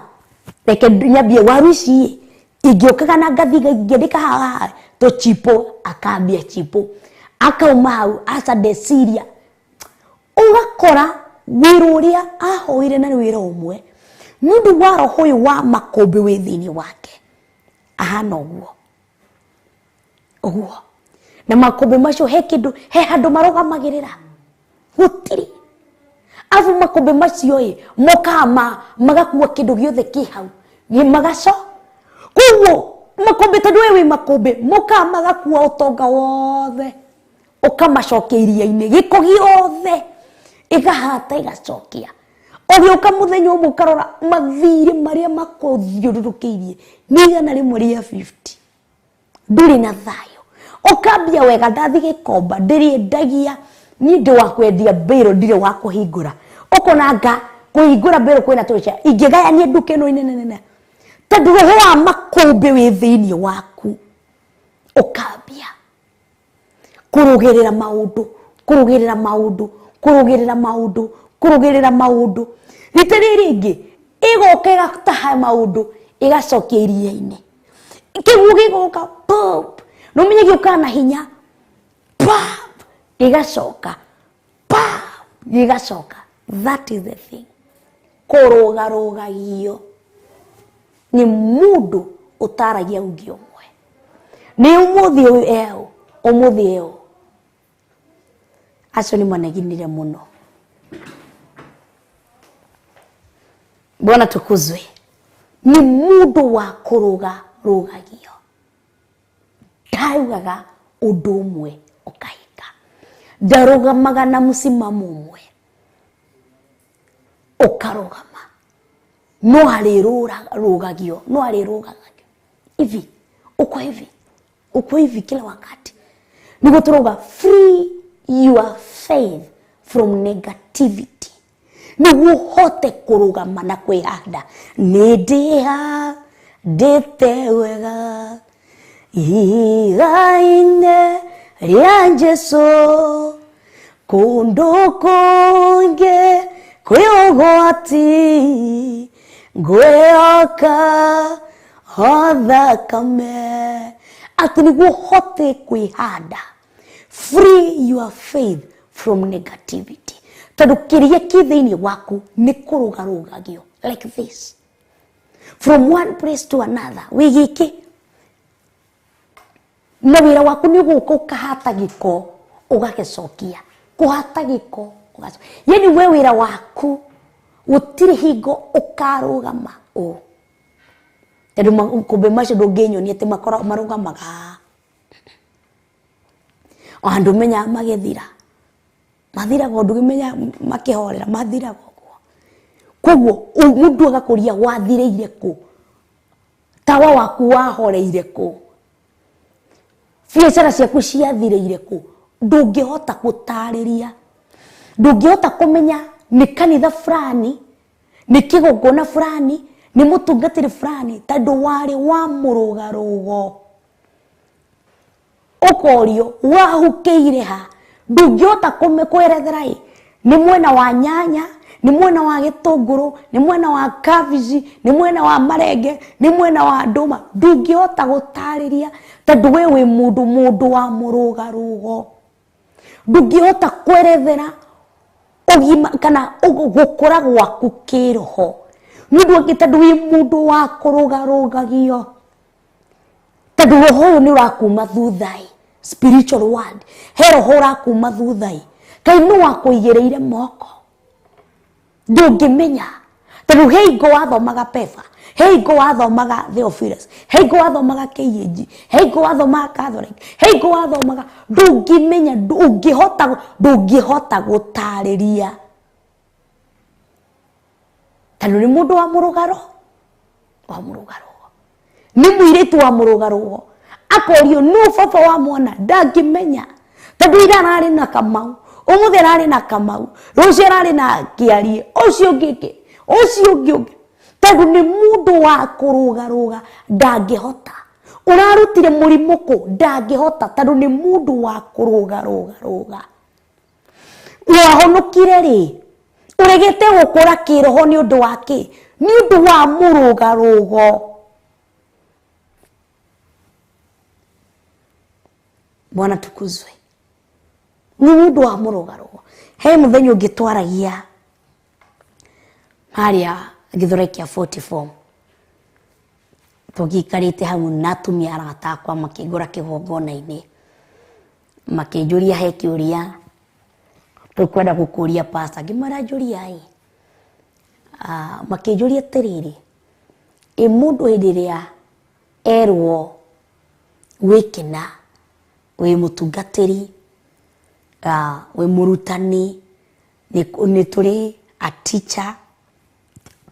reke nyambie waru ici ingĩũkaga na ngathi ngĩandĩka haha tũchipo, akambia chipo. Akauma hau aca ndeciria. Ũgakora wĩra ũrĩa ahoire na wĩra ũmwe, mũndũ wa roho ũyũ wa makũmbĩ wĩ thĩinĩ wake ahana ũguo. Na makũmbĩ macio he handũ marũgamagĩrĩra gũtirĩ. Afu makũmbĩ macio mokaga magakuua kĩndũ gĩothe kĩ hau magaco. Koguo makũmbĩ tondũ wĩ makũmbĩ mokaga magakuua ũtonga wothe ũkamacokia iria-inĩ, gĩko gĩothe ĩgahata ĩgacokia. Ũgĩũka mũthenya ũmwe ũkarora mathirĩ marĩa makũthiũrũrũkĩirie nĩ igana rĩmwe rĩa 50. Ndũrĩ na thayũ. Ũkambia wega ndathi gĩkomba ndĩrĩendagia, niĩ ndĩ wa kwendia mbĩrũ, ndirĩ wa kũhingũra. Ũkonanga kũhingũra mbĩrũ kwĩna tũica ingĩgayania nduka ĩno nene. Tondũ roho wa makũmbĩ wĩ thĩinĩ waku. Ũkambia kũrũgĩrĩra maũndũ. Rita rĩrĩ rĩngĩ ĩgoka ĩgataha maũndũ ĩgacokia iria-inĩ. Kĩguũ gĩgoka pop. No menye gĩũkaga na hinya. Pop. Ĩgacoka. Pop. Ĩgacoka. That is the thing. Kũrũgarũgagio. nĩ mũndũ ũtaragia ũngĩ ũmwe. Nĩ ũmũthĩ ũyũ eo, ũmũthĩ eo. Acio nĩ maneginire mũno. Bwana tukuzwe. Nĩ mũndũ wa kũrũgagio. Ndaugaga ũndũ ũmwe ũkahika. Ndarũgamaga na mũsimamo ũmwe ũkarũgama. No arĩrũgagio, no arĩrũgagio. Hivi, uko hivi kila wakati. Nĩguo tũrauga free your faith from negativity. Nĩguo hote kũrũgama na kwĩhanda. Nĩndĩha ndĩte wega ĩringaine rĩa Jesũ kũndũ kũngĩ kwĩ ũgwati ngwĩhoka thakame. Atĩ nĩguo hote kwĩhanda. Free your faith from negativity. Tondũ kĩrĩa kĩ thĩinĩ waku nĩ kũrũgarũgagio like this. From one place to another. Wĩgĩkĩ. Na wĩra waku nĩ gũka ũkahata gĩko ũgagĩcokia. Kũhata gĩko ũgacokia. Yani we wĩra waku gũtirĩ hingo ũkarũgama ũũ. Tondũ kũmbe macio ndũngĩnyonia atĩ marũgamaga. O andũ menya magethira. Mathiraga ũndũ ngĩmenya makĩhorera mathiraga ũguo. Koguo mũndũ agakũria wathirĩire kũ? Tawa waku wahoreire kũ? Biacara ciaku ciathirĩire kũ? Ndũngĩhota gũtarĩria. Ndũngĩhota kũmenya nĩ kanitha fulani, nĩ kĩgongona fulani, nĩ mũtungatĩri fulani tondũ warĩ wa mũrũgarũgo. Ũkorio wahukĩire ha. Ndũngĩhota kwerethera nĩ mwena wa nyanya, nĩ mwena wa gĩtũngũrũ, nĩ mwena wa kabici, nĩ mwena wa marenge, nĩ mwena wa ndũma. Ndũngĩhota gũtarĩria tondũ we wĩ mũndũ wa mũrũgarũgo. Ndũngĩhota kwerethera ũgima kana gũkũra gwaku kĩroho. Nĩ ũndũ ũngĩ tondũ wĩ mũndũ wa kũrũgarũgagio. Tondũ roho ũyũ nĩ ũrakuma thutha-ĩ. Spiritual world. He roho ũrakuma thutha-ĩ. Kaĩ nĩ wakũigĩrĩire moko. Ndũngĩmenya. Tondũ he hingo wathomaga Petha. He hingo wathomaga Theophilus. He hingo wathomaga KURIA. He hingo wathomaga Catholic. He hingo wathomaga. Ndũngĩmenya. Ndũngĩhota gũtarĩria. Tondũ nĩ mũndũ wa mũrũgaro. Nĩ mũirĩtu wa mũrũgarũgo. Akorio no baba wa mwana ndangĩmenya. Tondũ ira ararĩ na Kamau, ũmũthĩ ararĩ na Kamau, rũciũ ararĩ na Kĩarie, ũcio ũngĩ. Tondũ nĩ mũndũ wa kũrũgarũga ndangĩhota. Ũrarutire mũrimũ kũ ndangĩhota tondũ nĩ mũndũ wa kũrũgarũga. Wahonokire rĩ. Ũregete gũkũra kĩroho nĩ ũndũ wa kĩ? Nĩ ũndũ wa mũrũgarũgo. Bwana tukuzwe. Nĩ mũndũ wa mũrũgarũgo. He mũthenya ũngĩ twaragia harĩa Gĩthũrai kĩa 44. Tũgĩikarĩte hau na atumia arata akwa makĩngũra kĩgongona-inĩ. Makĩnjũria he kĩũria. Tũkwenda gũkũria pastor. Ngĩmara njũria-ĩ. Makĩnjũria atĩrĩrĩ. Mũndũ hĩndĩ ĩrĩa erwo wĩkĩna wĩ mũtungatĩri, wĩ mũrutani, nĩ tũrĩ a teacher,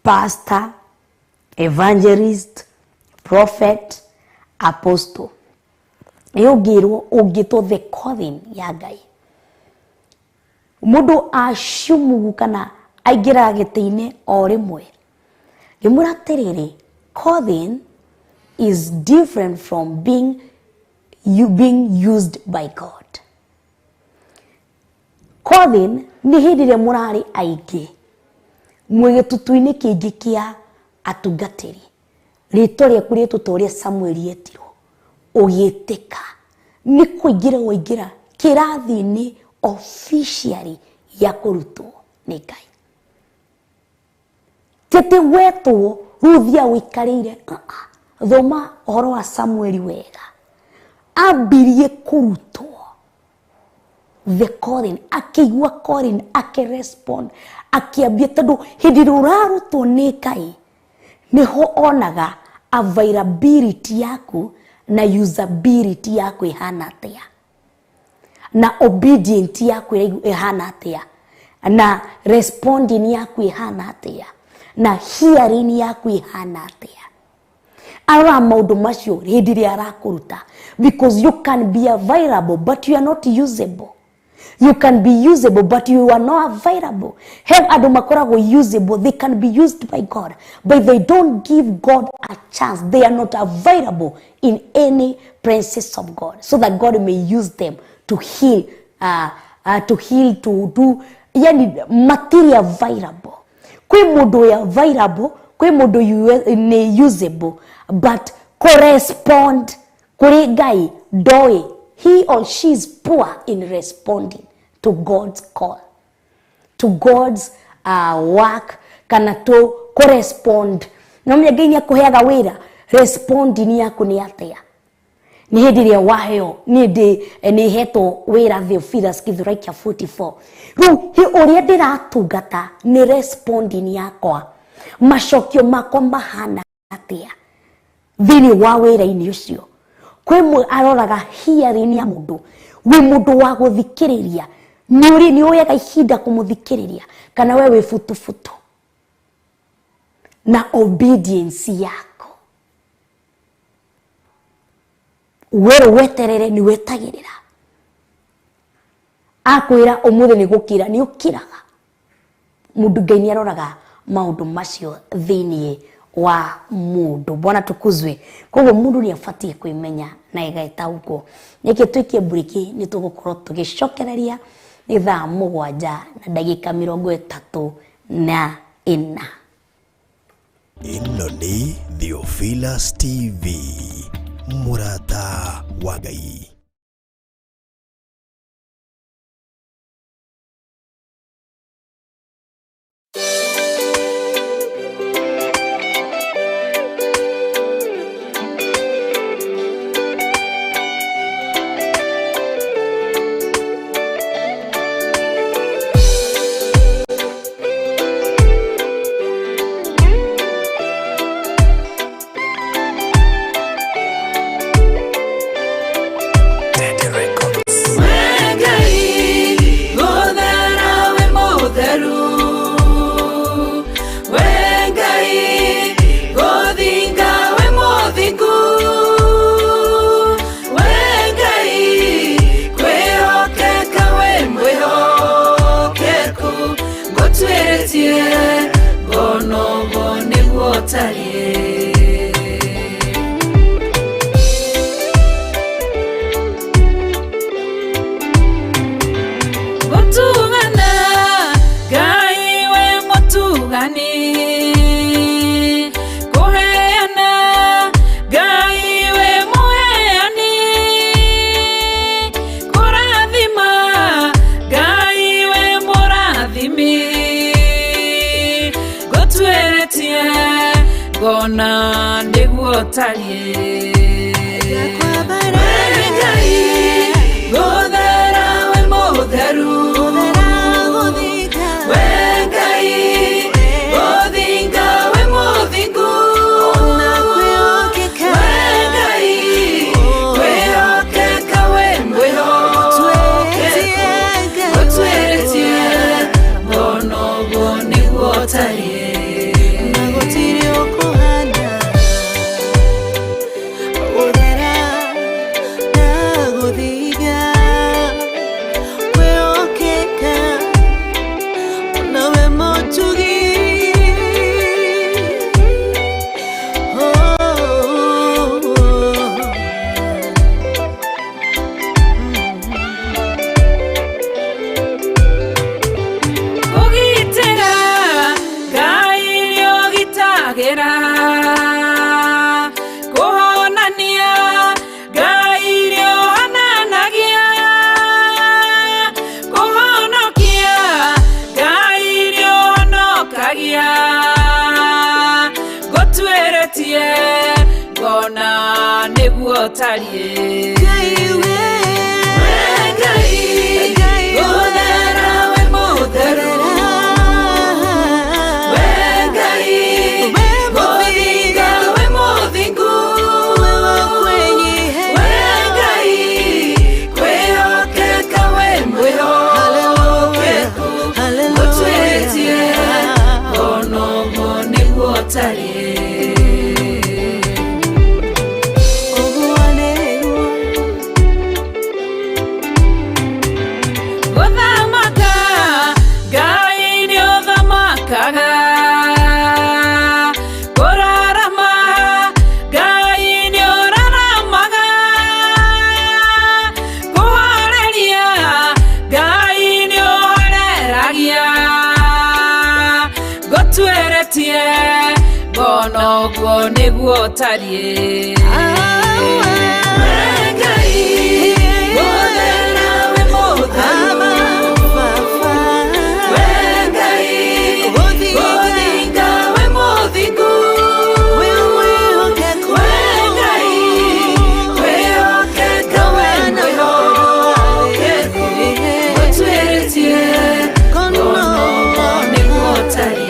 pastor, evangelist, prophet, apostle. Nĩũngĩrwo ũngĩtwo the calling ya Ngai. Mũndũ acumugu kana aingĩra gĩtĩ-inĩ o rĩmwe. Ngĩmwĩra atĩrĩrĩ, calling is different from being used by God. Calling nĩ hĩndĩ ĩrĩa mũrarĩ aingĩ mwĩ gĩtutu-inĩ kĩngĩ kĩa atungatĩri. Rĩtwa rĩaku rĩtũtwo ũrĩa Samueli etirwo. Ũgĩtĩka nĩ kũingĩra kĩrathi-inĩ officially ya kũrutwo nĩ Ngai. Tete wetwo Ruthia wikarire thoma ũhoro wa Samuel wega ambirie kũrutwo the calling akĩigua calling akĩrespond akĩambia tondũ hĩndĩ ĩrĩa ũrarutwo nĩ Ngai nĩho onaga availability yaku na usability yaku ihana atĩa na obedient yaku ihana atĩa na responding yaku ihana atĩa na hearing yaku ihana atĩa ara maũndũ macio hĩndĩ ĩrĩa arakũruta because you can be available but you are not usable. You can be usable but you are not available. Have andũ makoragwo usable, they can be used by God but they don't give God a chance. They are not available in any presence of God so that God may use them to heal, to do yani material available. Kwi mũndũ available, kwi mũndũ ni usable but correspond kuri Ngai doe. He or she is poor in responding to God's call, to God's work, kana to correspond. No mwenye Ngai akuheaga wira, responding yako ni atia. Ni hĩndĩ ĩrĩa waheo, ni heto wira Theophilus Gĩthũrai 44. Rĩu ũrĩa ndĩratungata ni responding yakwa. Macokio makwa mahana atia. Thĩinĩ wa wĩra-inĩ ũcio. Kwe aroraga hearing ya mũndũ we mũndũ wa gũthikĩrĩria ni ũyaga ihinda kũmũthikĩrĩria kana we wĩ futufutu na obedience yako wewe weterere ni wetagĩrĩra akwĩra ũmũthĩ nĩ gũkira ni ũkiraga mũndũ Ngai nĩ aroraga maũndũ macio thĩinĩ wa mundu. Bwana tukuzwe. Koguo mundu ni afatie kwimenya na igaitaũkwo. Niki twikie buriki ni tugukorwo tugicokereria ni thaa 7 na ndagika 34. Ĩno nĩ Theophilus TV, mũrata wa Ngai. Gona nĩguo tarie gũthera we mũtheru we Ngai gũthinga we mũthingu we Ngai kwĩhokeka we mwĩhokeku gũtuĩrĩtie gona ũguo nĩguo tarie gũtwĩrĩtie ngona nĩguo tariĩ Ngai gũthera we mũtheru we Ngai gũthinga we mũthingu we Ngai kwĩhokeka we mwĩhokeku gũtwĩrĩtie ngona ũguo nĩguo tariĩ Ngono guo nĩguo tariĩ Ngai gũthera we mũtheru we Ngai gũthinga we mũthingu we Ngai kwĩhokeka we mwĩhokeku gũtwĩrĩtie ngono guo nĩguo tariĩ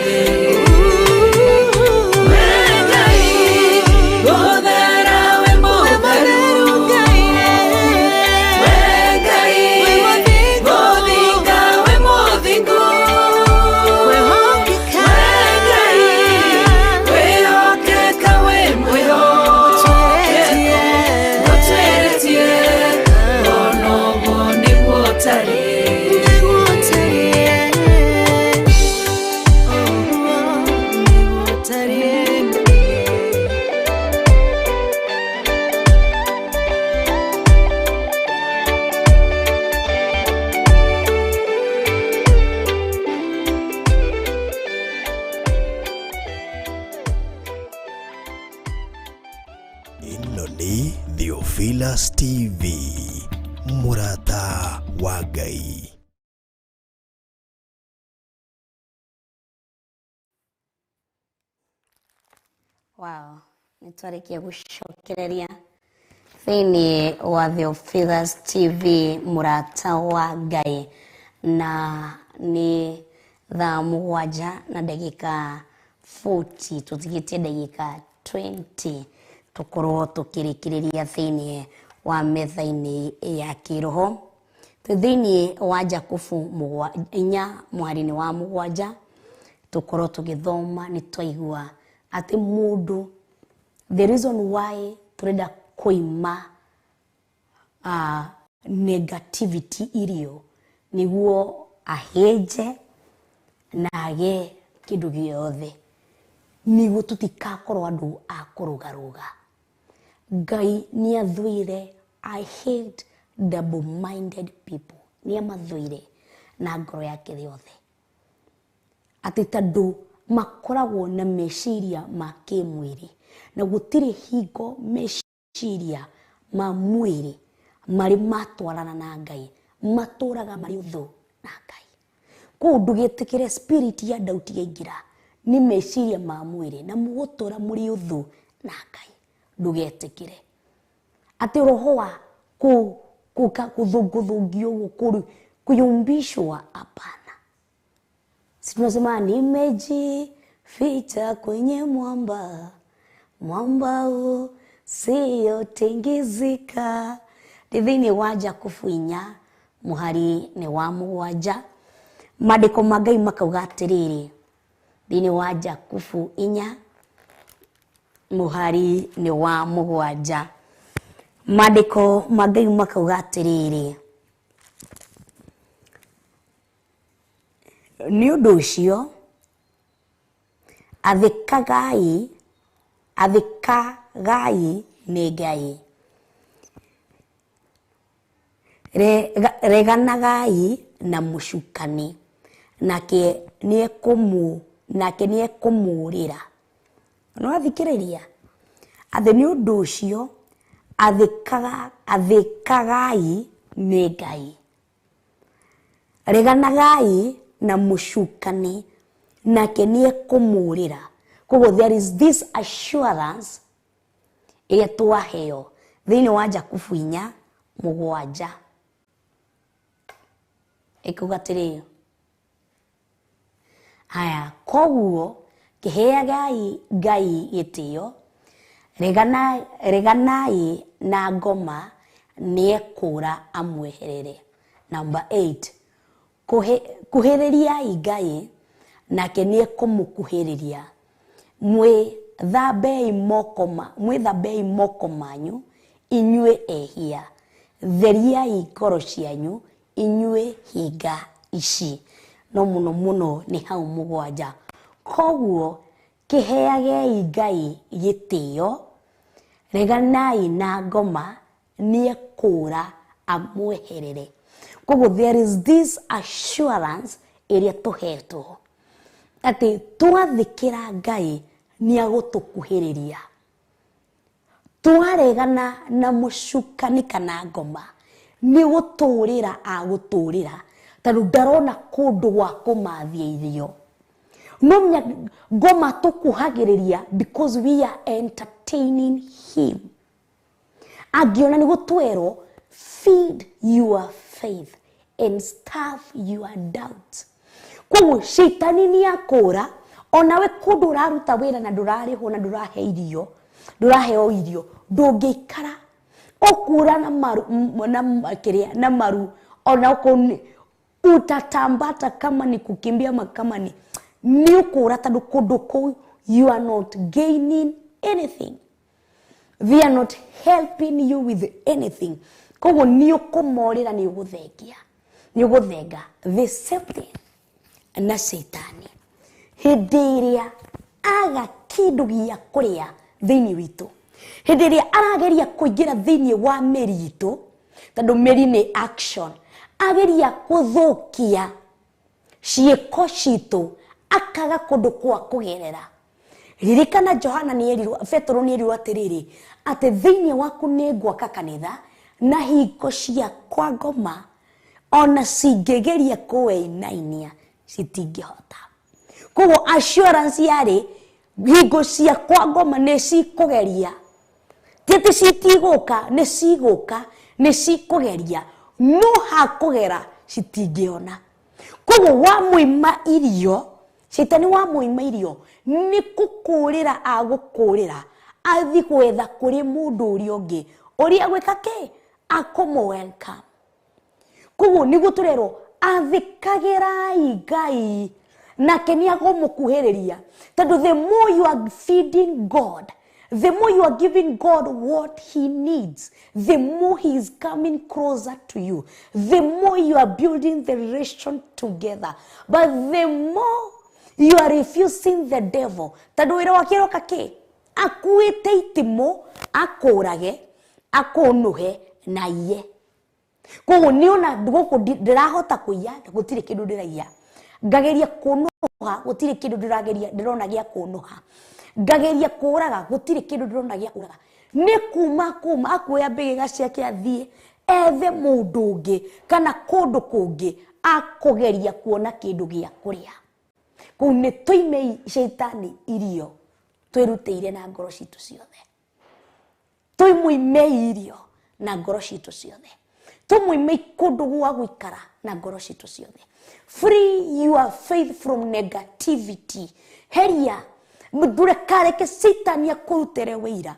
Ĩno nĩ Theophilus TV, mũrata wa Ngai. Wow, nĩtwarĩkia gũcokereria thĩinĩ wa Theophilus TV, mũrata wa Ngai, na nĩ thaa 7:40, tũtigĩtie ndagĩka 20 tukorwo tukĩrĩkĩrĩria thĩinĩ wa metha-ini ya kiroho. Thĩinĩ wa Jakubu 4:4 wa 7 tukorwo tũgĩthoma nĩtwaigua atĩ mũndũ, the reason why turenda kũima negativity irio nĩguo ahĩnje na age kĩndũ gĩothe, nĩguo tũtikakorwo andũ a kũrũgarũga. Ngai nĩathũire, I hate double-minded people. Nĩamathũire na ngoro yake yothe, atĩ tondũ makoragwo na meciria ma kĩmwĩrĩ na gũtirĩ hingo meciria ma mwĩrĩ marĩ matwarana na Ngai, matũraga marĩ ũthũ na Ngai. Kũu ndũgetĩkĩre spirit ya doubt yaingĩra, nĩ meciria ma mwĩrĩ na mũgũtũra mũrĩ ũthũ na Ngai. Ndũgetĩkĩre atĩ roho wa kũthũngũthũngio kuyumbishwa, hapana. Si tunasema nimejificha kwenye mwamba, mwamba usiotingizika. Thĩinĩ wa Jakubu 4:7 Maandĩko ma Ngai makauga atĩrĩrĩ, thĩinĩ wa Jakubu 4:7 Maandĩko ma Ngai makauga atĩrĩrĩ, nĩ ũndũ ũcio athĩkagai nĩ Ngai, reganagai na mũcukani, nake nĩekũmũũrĩra. Nĩwathikĩrĩria atĩ nĩ ũndũ ũcio athĩkagai nĩ Ngai, reganagai na mũcukani, nake nĩekũmũũrĩra. Koguo there is this assurance ĩrĩa twaheo thĩinĩ wa Jakubu 4:7. Ikuga atĩrĩrĩ, haya, koguo kĩheagai Ngai gĩtĩo, reganai na ngoma, nĩekũra amweherere. Number 8, kuhĩrĩriai Ngai, nake nĩekũmũkuhĩrĩria. Mwĩthambei moko manyu, inyuĩ ehia, theriai ngoro cianyu, inyuĩ hinga ici. No mũno mũno nĩ hau 7. Koguo kĩheagei Ngai gĩtĩo, reganai na ngoma, nĩekũra amweherere. Koguo there is this assurance ĩrĩa tũhetwo atĩ twathĩkĩra Ngai nĩagũtũkuhĩrĩria. Twaregana na mũcukani kana ngoma, nĩgũtũũrĩra agũtũũrĩra, tondũ ndarona kũndũ gwa kũmathia irio. No ngoma tũkuhagĩrĩria because we are entertaining him. Angĩona nĩgũtwerwo feed your faith and starve your doubt. Koguo Shaitani nĩakũra, onawe kũndũ ũraruta wĩra na ndũrarĩhwo na ndũraheo irio, ndũngĩikara. Ũkũra na maru ona utatambata kama ni kukimbia kama ni ũkũra, tondũ kũndũ kũu you are not gaining anything. They are not helping you with anything. Koguo nĩũkũmorĩra, nĩũgũthenga. The same thing na Shaitani. Hĩndĩ ĩrĩa aga kĩndũ gĩa kũrĩa thĩinĩ witũ, hĩndĩ ĩrĩa arageria kũingĩra thĩinĩ wa mĩri itũ, tondũ mĩri nĩ action, ageria gũthũkia ciĩko citũ, akaga kũndũ kwa kũgerera. Ririkana Petro nĩerirwo atĩrĩrĩ, atĩ thĩinĩ waku nĩngwaka kanitha, na hingo ciakwa ngoma ona cingĩgeria kũwĩinainia citingĩhota. Koguo assurance yarĩ hingo ciakwa ngoma nĩcikũgeria, tĩtĩ citigũka, nĩcikũgeria, no hakũgera citingĩona. Koguo wamũima irio, Shaitani wamũima irio, nĩ kũkũrĩra agũkũrĩra, athi gwetha kũrĩ mũndũ ũrĩa ũngĩ ũrĩa gwĩka kĩ, akũmũ-welcome. Koguo nĩguo tũrerwo athĩkagĩrai Ngai, nake nĩagũmũkuhĩrĩria. Tondũ the more you are feeding God, the more you are giving God what he needs, the more he is coming closer to you, the more you are building the relation together. But the more you are refusing the devil, tondũ wĩra wake ũroka kĩ, akuĩte itimũ, akũrage, akũnũhe na iye. Koguo nĩona gũkũ ndĩrahota kũiya, gũtirĩ kĩndũ ndĩraiya. Ngageria kũnũha, gũtirĩ kĩndũ ndĩrona gĩa kũnũha. Ngageria kũraga, gũtirĩ kĩndũ ndĩrona gĩa kũraga. Nĩ kuma akuoya mbĩgĩga ciake athiĩ ethe mũndũ ũngĩ kana kũndũ kũngĩ akũgeria kuona kĩndũ gĩa kũrĩa. Kũu nĩ tũime Shaitani irio, twĩrutĩire na ngoro citũ ciothe. Tũimũime irio na ngoro citũ ciothe. Tũmũime kũndũ gwa gũikara na ngoro citũ ciothe. Free your faith from negativity. Heria ndũrekareke Shaitani akũrutĩre wĩira.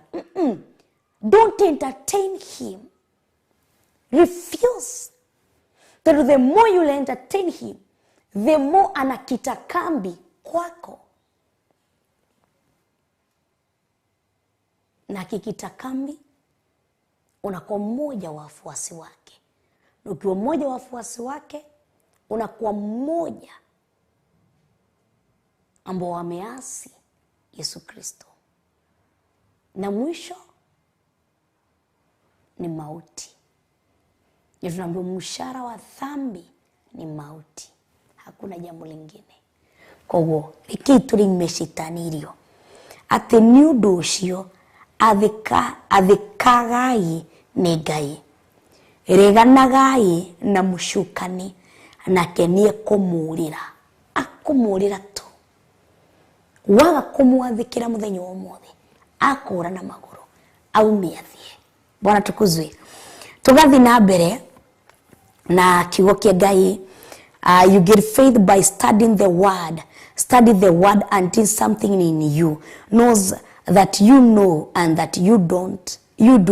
Don't entertain him. Refuse. The more you entertain him, the more anakita kambi kwako. Na kikita kambi, unakuwa mmoja wa wafuasi wake. Na ukiwa mmoja wa wafuasi wake, unakuwa mmoja ambao wameasi Yesu Kristo. Na mwisho ni mauti. Ndio tunaambiwa mshahara wa dhambi ni mauti. Hakuna jambo lingine. Kwa hiyo tũrĩime Shaitani irio. Atĩ nĩ ũndũ ũcio athĩkagai nĩ Ngai. Reganagai na mũcukani, nake nĩekũmũũrĩra. Akũmũũrĩra tu. waga kũmwathĩkĩra mũthenya wothe akũra na magũrũ aumia thie. Bwana tukuzwe. Tugathi na mbere na kiugo kĩa Ngai. You get faith by studying the word. Study the word until something in you knows that you know and that you do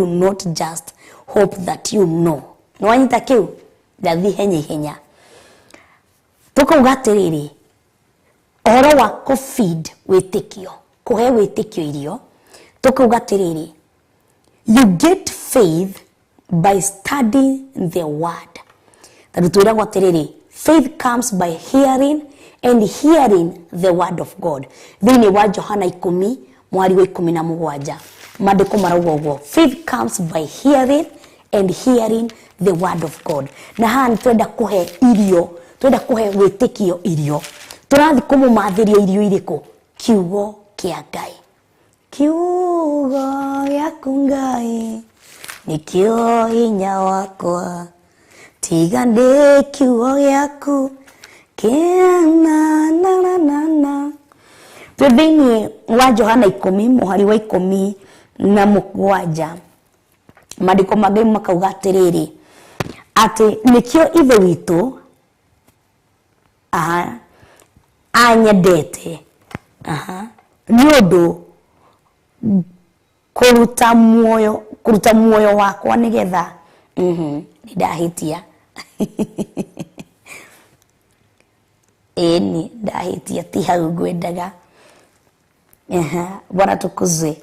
not just hope that you know. Nwanyita kiu ndathi henya. Tukauga atiriri ohoro wa kufeed wĩtĩkio, kuhe wĩtĩkio irio. Tukauga atiriri you get faith by studying the word. Tondũ twĩragwo atiriri faith comes by hearing and hearing the word of God. Thĩinĩ wa Johana 10 mwari wa 17 Maandĩko marauga ũguo. Faith comes by hearing and hearing the word of God. Na haha twenda kuhe irio, twenda kuhe wĩtĩkio irio. Tũrathi kũmũmathĩria irio irĩkũ? Kiugo kĩa Ngai. Kiugo gĩaku Ngai nĩkĩo hinya wakwa, tiga ndĩ kiugo gĩaku kĩna na. Thĩinĩ wa Johana 10 mũhari wa 17 Maandĩko ma Ngai makauga atĩrĩrĩ atĩ nĩkĩo ithe witũ anyendete nĩ ũndũ kũruta muoyo wakwa nĩgetha ndahĩtia eni ndahĩtia ti hau ngwendaga. Bwana tukuzwe.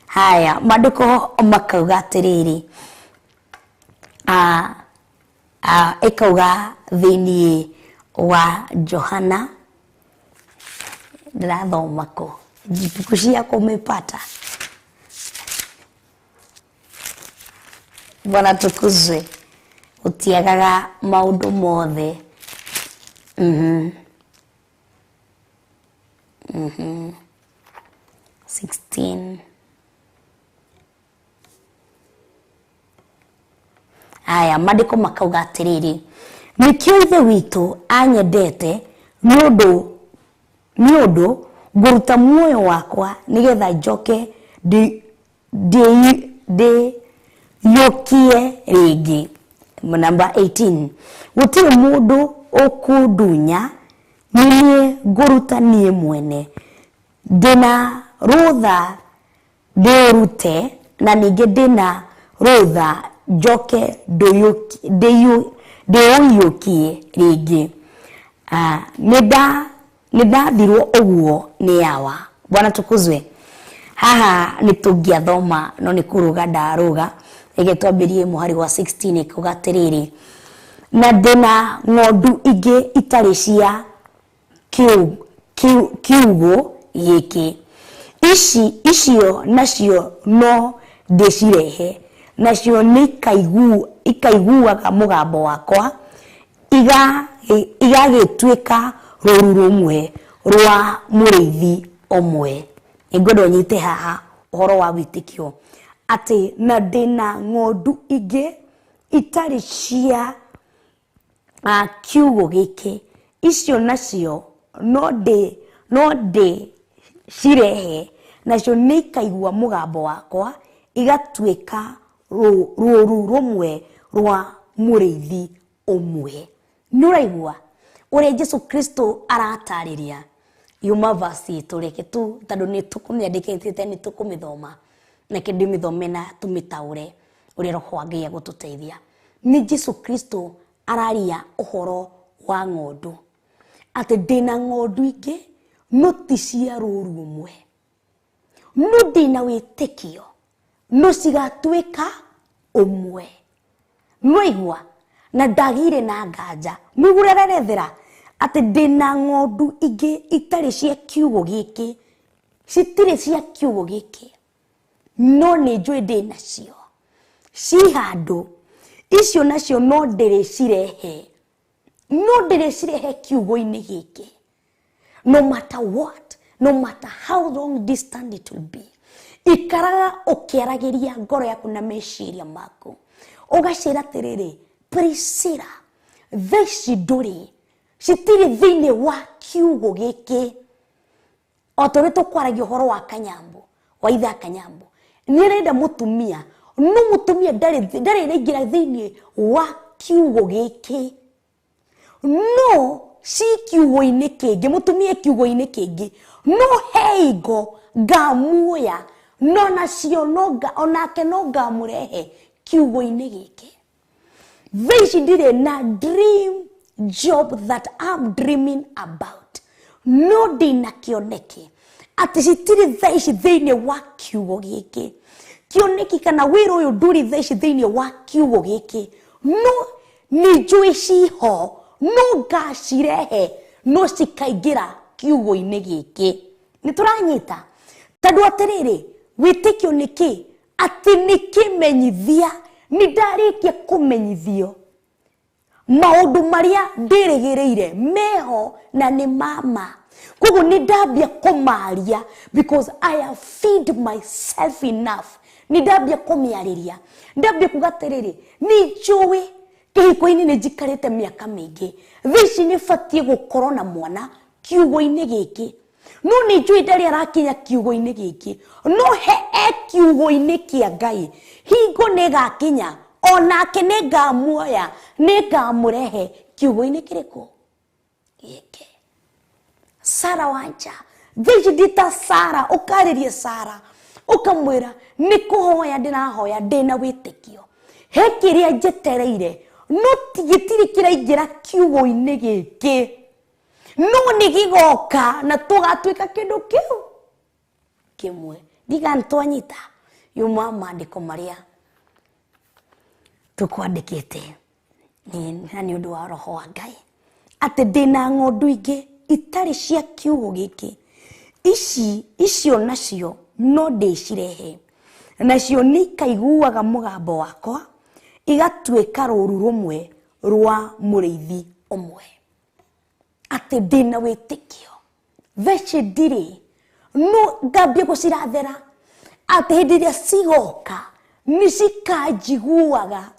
Haya, Maandĩko makauga atĩrĩrĩ ĩkauga thĩinĩ wa Johana, ndĩrathoma kũ ibuku ciakwa umepata. Bwana tukuzwe. Utiagaga maundu mothe. 16. Aya, Maandĩko makauga atĩrĩrĩ nĩkĩo ithe witũ anyendete nĩ ũndũ ngũruta muoyo wakwa nĩgetha njoke ndĩyũkie rĩngĩ. Number 18. Gũtirĩ mũndũ ũkũndunya niĩ ngũruta niĩ mwene, ndĩna rũtha ndĩrute na ningĩ ndĩna rũtha njoke ndĩyũkie rĩngĩ. Nĩndathirwo ũguo nĩ yawa. Bwana tukuzwe. Haha nĩtũngĩathoma no nĩ kũrũga ndarũga. Ege twambĩrie mũhari wa 16 ĩkauga atĩrĩrĩ na ndĩna ng'ondu ingĩ itarĩ cia kiugo gĩkĩ, icio nacio no ndĩcirehe, nacio ikaiguaga mũgambo wakwa, igagĩtuĩka rũru rũmwe rwa mũrĩithi ũmwe. Ngwenda ũnyite haha ũhoro wa wĩtĩkio atĩ na ndĩna ng'ondu ingĩ itarĩ cia kiugo gĩkĩ, icio nacio no ndĩcirehe, nacio nĩ ikaigua mũgambo wakwa, igatuĩka rũru rũmwe rwa mũrĩithi ũmwe. Nĩũraigua ũrĩa Jesu Kristo aratarĩria yuma vasi tũreke tu tondũ nĩtũkũmĩandĩkĩte nĩtũkũmĩthoma nake ndĩmĩthome na tũmĩtaũre ũrĩa Roho wa Ngai agũtũteithia. Nĩ Jesu Kristo araria ũhoro wa ng'ondu atĩ ndĩna ng'ondu ingĩ no ti cia rũru rũmwe, no ndĩna wĩtĩkio no cigatuĩka ũmwe. Nĩwaigua na ndagire na nganja mĩgurererethera atĩ ndĩna ng'ondu ingĩ itarĩ cia kiugo gĩkĩ, citirĩ cia kiugo gĩkĩ no nĩ njũĩ ndĩna cio ci handũ. Icio nacio no ndĩrĩcirehe kiugo-inĩ gĩkĩ, no matter what, no matter how long distant it will be. Ikaraga ũkĩaragĩria ngoro yaku na meciria maku, ũgacĩra atĩrĩrĩ Priscilla, thaici ndũrĩ citiri thĩinĩ wa kiugo gĩkĩ. O tũrĩ tũkwaragia ũhoro wa kanyambo wa ithe kanyambo, nĩrenda mũtumia no mũtumia ndarĩ raingĩra thĩinĩ wa kiugo gĩkĩ, no si kiugo-inĩ kĩngĩ, mũtumia kiugo-inĩ kĩngĩ, no heigo ngamuoya no nacio onake no ngamũrehe kiugo-inĩ gĩkĩ. Thaici ndirĩ na dream job that I'm dreaming about, no ndĩna kĩoneki atĩ citiri thaici thĩinĩ wa kiugo gĩkĩ. Kĩoneki kana wĩra ũyũ ndũrĩ thaici thĩinĩ wa kiugo gĩkĩ, no nĩ njũĩ ciho, no ngacirehe no cikaingĩra kiugo-inĩ gĩkĩ. Nĩ tũranyita tondũ atĩrĩrĩ, wĩtĩkio nĩ kĩ? Atĩ nĩ kĩmenyithia. Nĩ ndarĩkia kũmenyithio maũndũ marĩa ndĩrĩgĩrĩire meho na nĩ mama. Koguo nĩ ndambia kũmaria because I have feed myself enough. Nĩ ndambia kũmĩarĩria, ndambia kuga atĩrĩrĩ, nĩ njũĩ kĩhiko-inĩ nĩ njikarĩte mĩaka mĩingĩ, thaici nĩ batiĩ gũkorwo na mwana kiugo-inĩ gĩkĩ, no nĩ njũĩ ndarĩ arakinya kiugo-inĩ gĩkĩ, no he kiugo-inĩ kĩa Ngai hingo nĩ gakinya, onake nĩ ngamuoya, nĩ ngamũrehe kiugo-inĩ kĩrĩkũ gĩkĩ. Sara wanja thaici ndita Sara, ũkarĩrie Sara ũkamwĩra nĩ kũhoya ndĩrahoya ndĩna wĩtĩkio, he kĩrĩa njetereire no gĩtirĩ kĩraingĩra kiugo-inĩ gĩkĩ, no nĩ gĩgoka na tũgatuĩka kĩndũ kĩu kĩmwe. Ndiga ntwanyita yuma maandĩko marĩa tũkwandĩkĩte na nĩ ũndũ wa roho wa Ngai atĩ ndĩna ng'ondu ingĩ itarĩ cia kiugo gĩkĩ, icio nacio no ndĩcirehe, nacio nĩ ikaiguaga mũgambo wakwa, igatuĩka rũũru rũmwe rwa mũrĩithi ũmwe. Atĩ ndĩna wĩtĩkio, thaici ndirĩ no ngambia gũcirathera, atĩ hĩndĩ ĩrĩa cigoka nĩ cikanjiguaga,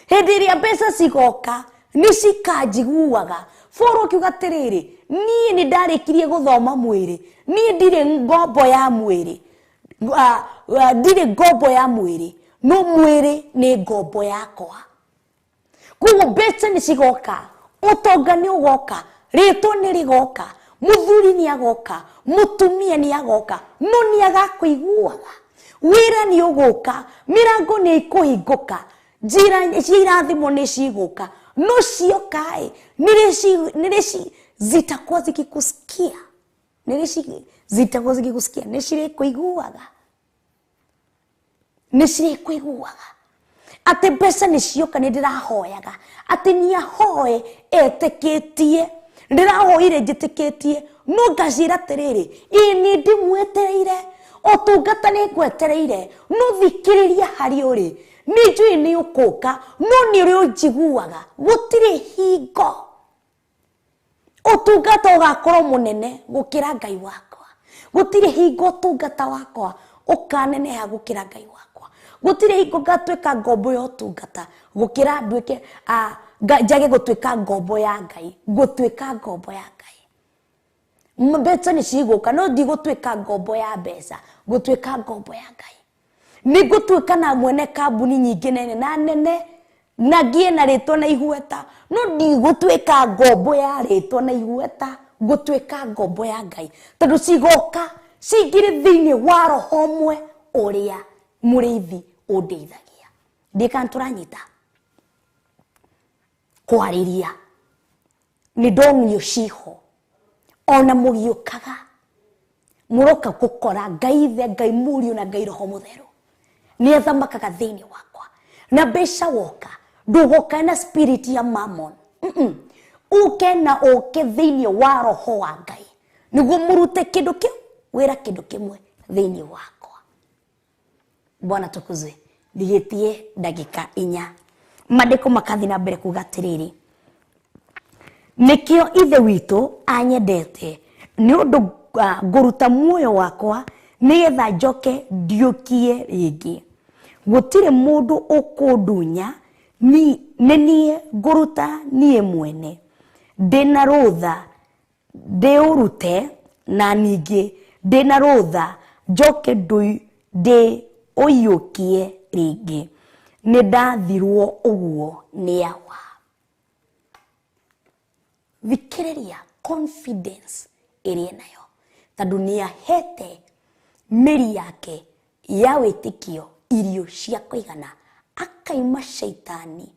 hĩndĩ ĩrĩa mbeca cigoka nĩ cikanjiguaga. Foro akiuga atĩrĩrĩ, niĩ nĩ ndarĩkirie gũthoma mwĩrĩ, niĩ ndirĩ ngombo ya mwĩrĩ, ndirĩ ngombo ya mwĩrĩ, no mwĩrĩ nĩ ngombo yakwa. Koguo mbeca nĩ cigoka, ũtonga nĩ ũgoka, rĩtwa nĩ rĩgoka, mũthuri nĩ agoka, mũtumia nĩ agoka, no nĩ agakũiguaga, wĩra nĩ ũgũka, mĩrango nĩ ikũhingũka, njĩra cia irathimo nĩ cigũka, no ciokaĩ zitakuwa zikikusikia, zitakuwa zikikusikia, nĩ cirĩkũiguaga, nĩ cirĩkũiguaga. Atĩ mbeca nĩ cioka nĩ ndĩrahoyaga, atĩ nĩ ahoe etĩkĩtie, ndĩrahoire njĩtĩkĩtie, no ngacira atĩrĩrĩ, nĩ ndĩmwetereire, ũtungata nĩ ngwetereire, no thikĩrĩria harĩ ũrĩ, nĩ njũĩ nĩ ũkũka, no nĩ ũrĩ ũnjiguaga, gũtirĩ hingo ũtungata ũgakorwo mũnene gũkĩra Ngai wakwa, gũtirĩ hingo ũtungata wakwa ũkaneneha gũkĩra Ngai wakwa, gũtirĩ hingo ngatuĩka ngombo ya ũtungata gũkĩra nduĩke njage gũtuĩka ngombo ya Ngai, gũtuĩka ngombo ya Ngai. Mbeca nĩ cigũka, no ndigũtuĩka ngombo ya mbeca, gũtuĩka ngombo ya Ngai. Nĩ gũtuĩka na mwene kambuni nyingĩ nene na nene na ngie na rĩtwa na igweta, no ndigũtuĩka ngombo ya rĩtwa na igweta, gũtuĩka ngombo ya Ngai, tondũ cigoka cingĩrĩ thĩinĩ wa roho ũmwe ũrĩa mũrĩithi ũndeithagia. Ndĩka tũranyita kwarĩria, nĩ ndonio ciho, ona mũgiũkaga mũroka gũkora Ngai Ithe, Ngai Mũriũ na Ngai Roho Mũtheru nĩ athamakaga thĩinĩ wakwa, na mbeca woka ndũgoka na spirit ya mammon, ũke na ũke thĩinĩ wa roho wa Ngai nĩguo mũrute kĩndũ kĩu, wĩra kĩndũ kĩmwe thĩinĩ wakwa. Bwana tukuzwe. Thigĩtie ndagĩka 4, Maandĩko makathi na mbere kuga atĩrĩrĩ, nĩkĩo ithe witũ anyendete nĩ ũndũ ngũruta muoyo wakwa nĩgetha njoke ndiũkie rĩngĩ. Gũtirĩ mũndũ ũkũndunya, nĩ niĩ ngũruta niĩ mwene, ndĩna rũtha ndĩũrute, na ningĩ ndĩna rũtha njoke ndĩ ũiyũkie rĩngĩ. Nĩ ndathirwo ũguo nĩ awa. Thikĩrĩria confidence ĩrĩa nayo, tondũ nĩ ahete mĩri yake ya wĩtĩkio irio cia kũigana, akaima shaitani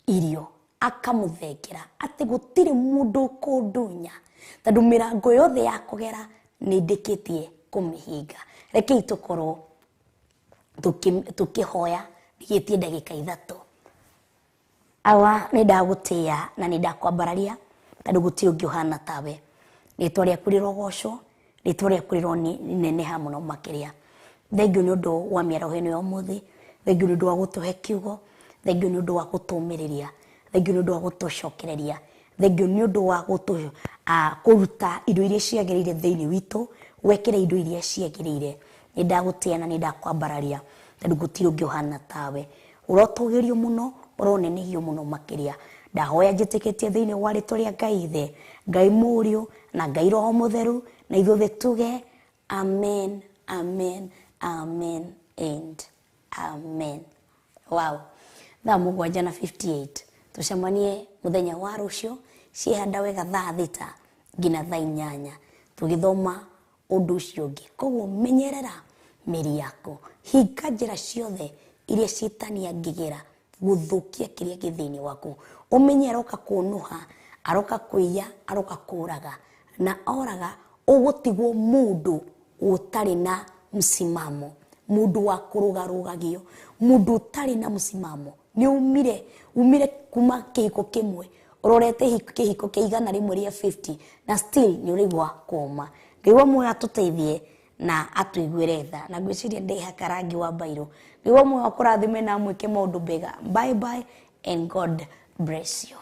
irio, akamũthengera atĩ gũtirĩ mũndũ kũndunya, tondũ mĩrango yothe ya kũgera nĩ ndĩkĩtie kũmĩhinga. Rekei tũkorwo tũkĩhoya gĩtie ndagĩka ithatũ. Awa nĩ ndagũtĩĩa na nĩ ndakwambararia, tondũ gũtirĩ ũngĩ ũhana tawe. Rĩĩtwa rĩaku rĩrogocwo, rĩĩtwa rĩaku rĩroneneha mũno makĩria. Thengiũ nĩ ũndũ wa mĩaraho ĩno ya ũmũthĩ, thengiũ nĩ ũndũ wa gũtũhe kiugo, thengiũ nĩ ũndũ wa gũtũũmĩrĩria, thengiũ nĩ ũndũ wa gũtũcokereria, thengiũ nĩ ũndũ wa kũruta indo iria ciagĩrĩire thĩinĩ witũ, wekĩre indo iria ciagĩrĩire. Nĩ ndagũtĩĩa na nĩ ndakwambararia, tondũ gũtirĩ ũngĩ ũhana tawe. Ũrotũgĩrio mũno, ũronenehio mũno makĩria. Ndahoya njĩtĩkĩtie thĩinĩ wa rĩĩtwa rĩa Ngai Ithe, Ngai Mũriũ na Ngai Roho Mũtheru, na ithuothe tuge amen, amen, amen and amen. Wow. Thaa 7:58 tucemanie mũthenya wa rũciũ ciehanda wega thaa 6 nginya thaa 8 tũgĩthoma ũndũ ũcio ũngĩ. Koguo menyerera mĩri yaku, hinga njĩra ciothe iria ciĩtani angĩgera gũthũkia kĩrĩa kĩ thĩinĩ waku. Ũmenye aroka kũnũha, aroka kũiya, aroka kũraga, na oraga ũgũtigwo mũndũ ũtarĩ na msimamo, mũndũ wa kũrũgarũgagio, mũndũ ũtarĩ na msimamo. Nĩ umire kuma kĩhiko kĩmwe, ũrorete kĩhiko kĩa 150 na still nĩ ũraigua kũma. Ngai wa muoyo atũteithie na atũiguĩre tha, na ngwĩciria ndĩhaka rangi wa bairo. Ngai wa muoyo akũrathime na mwĩke maũndũ mega. Bye bye and God bless you.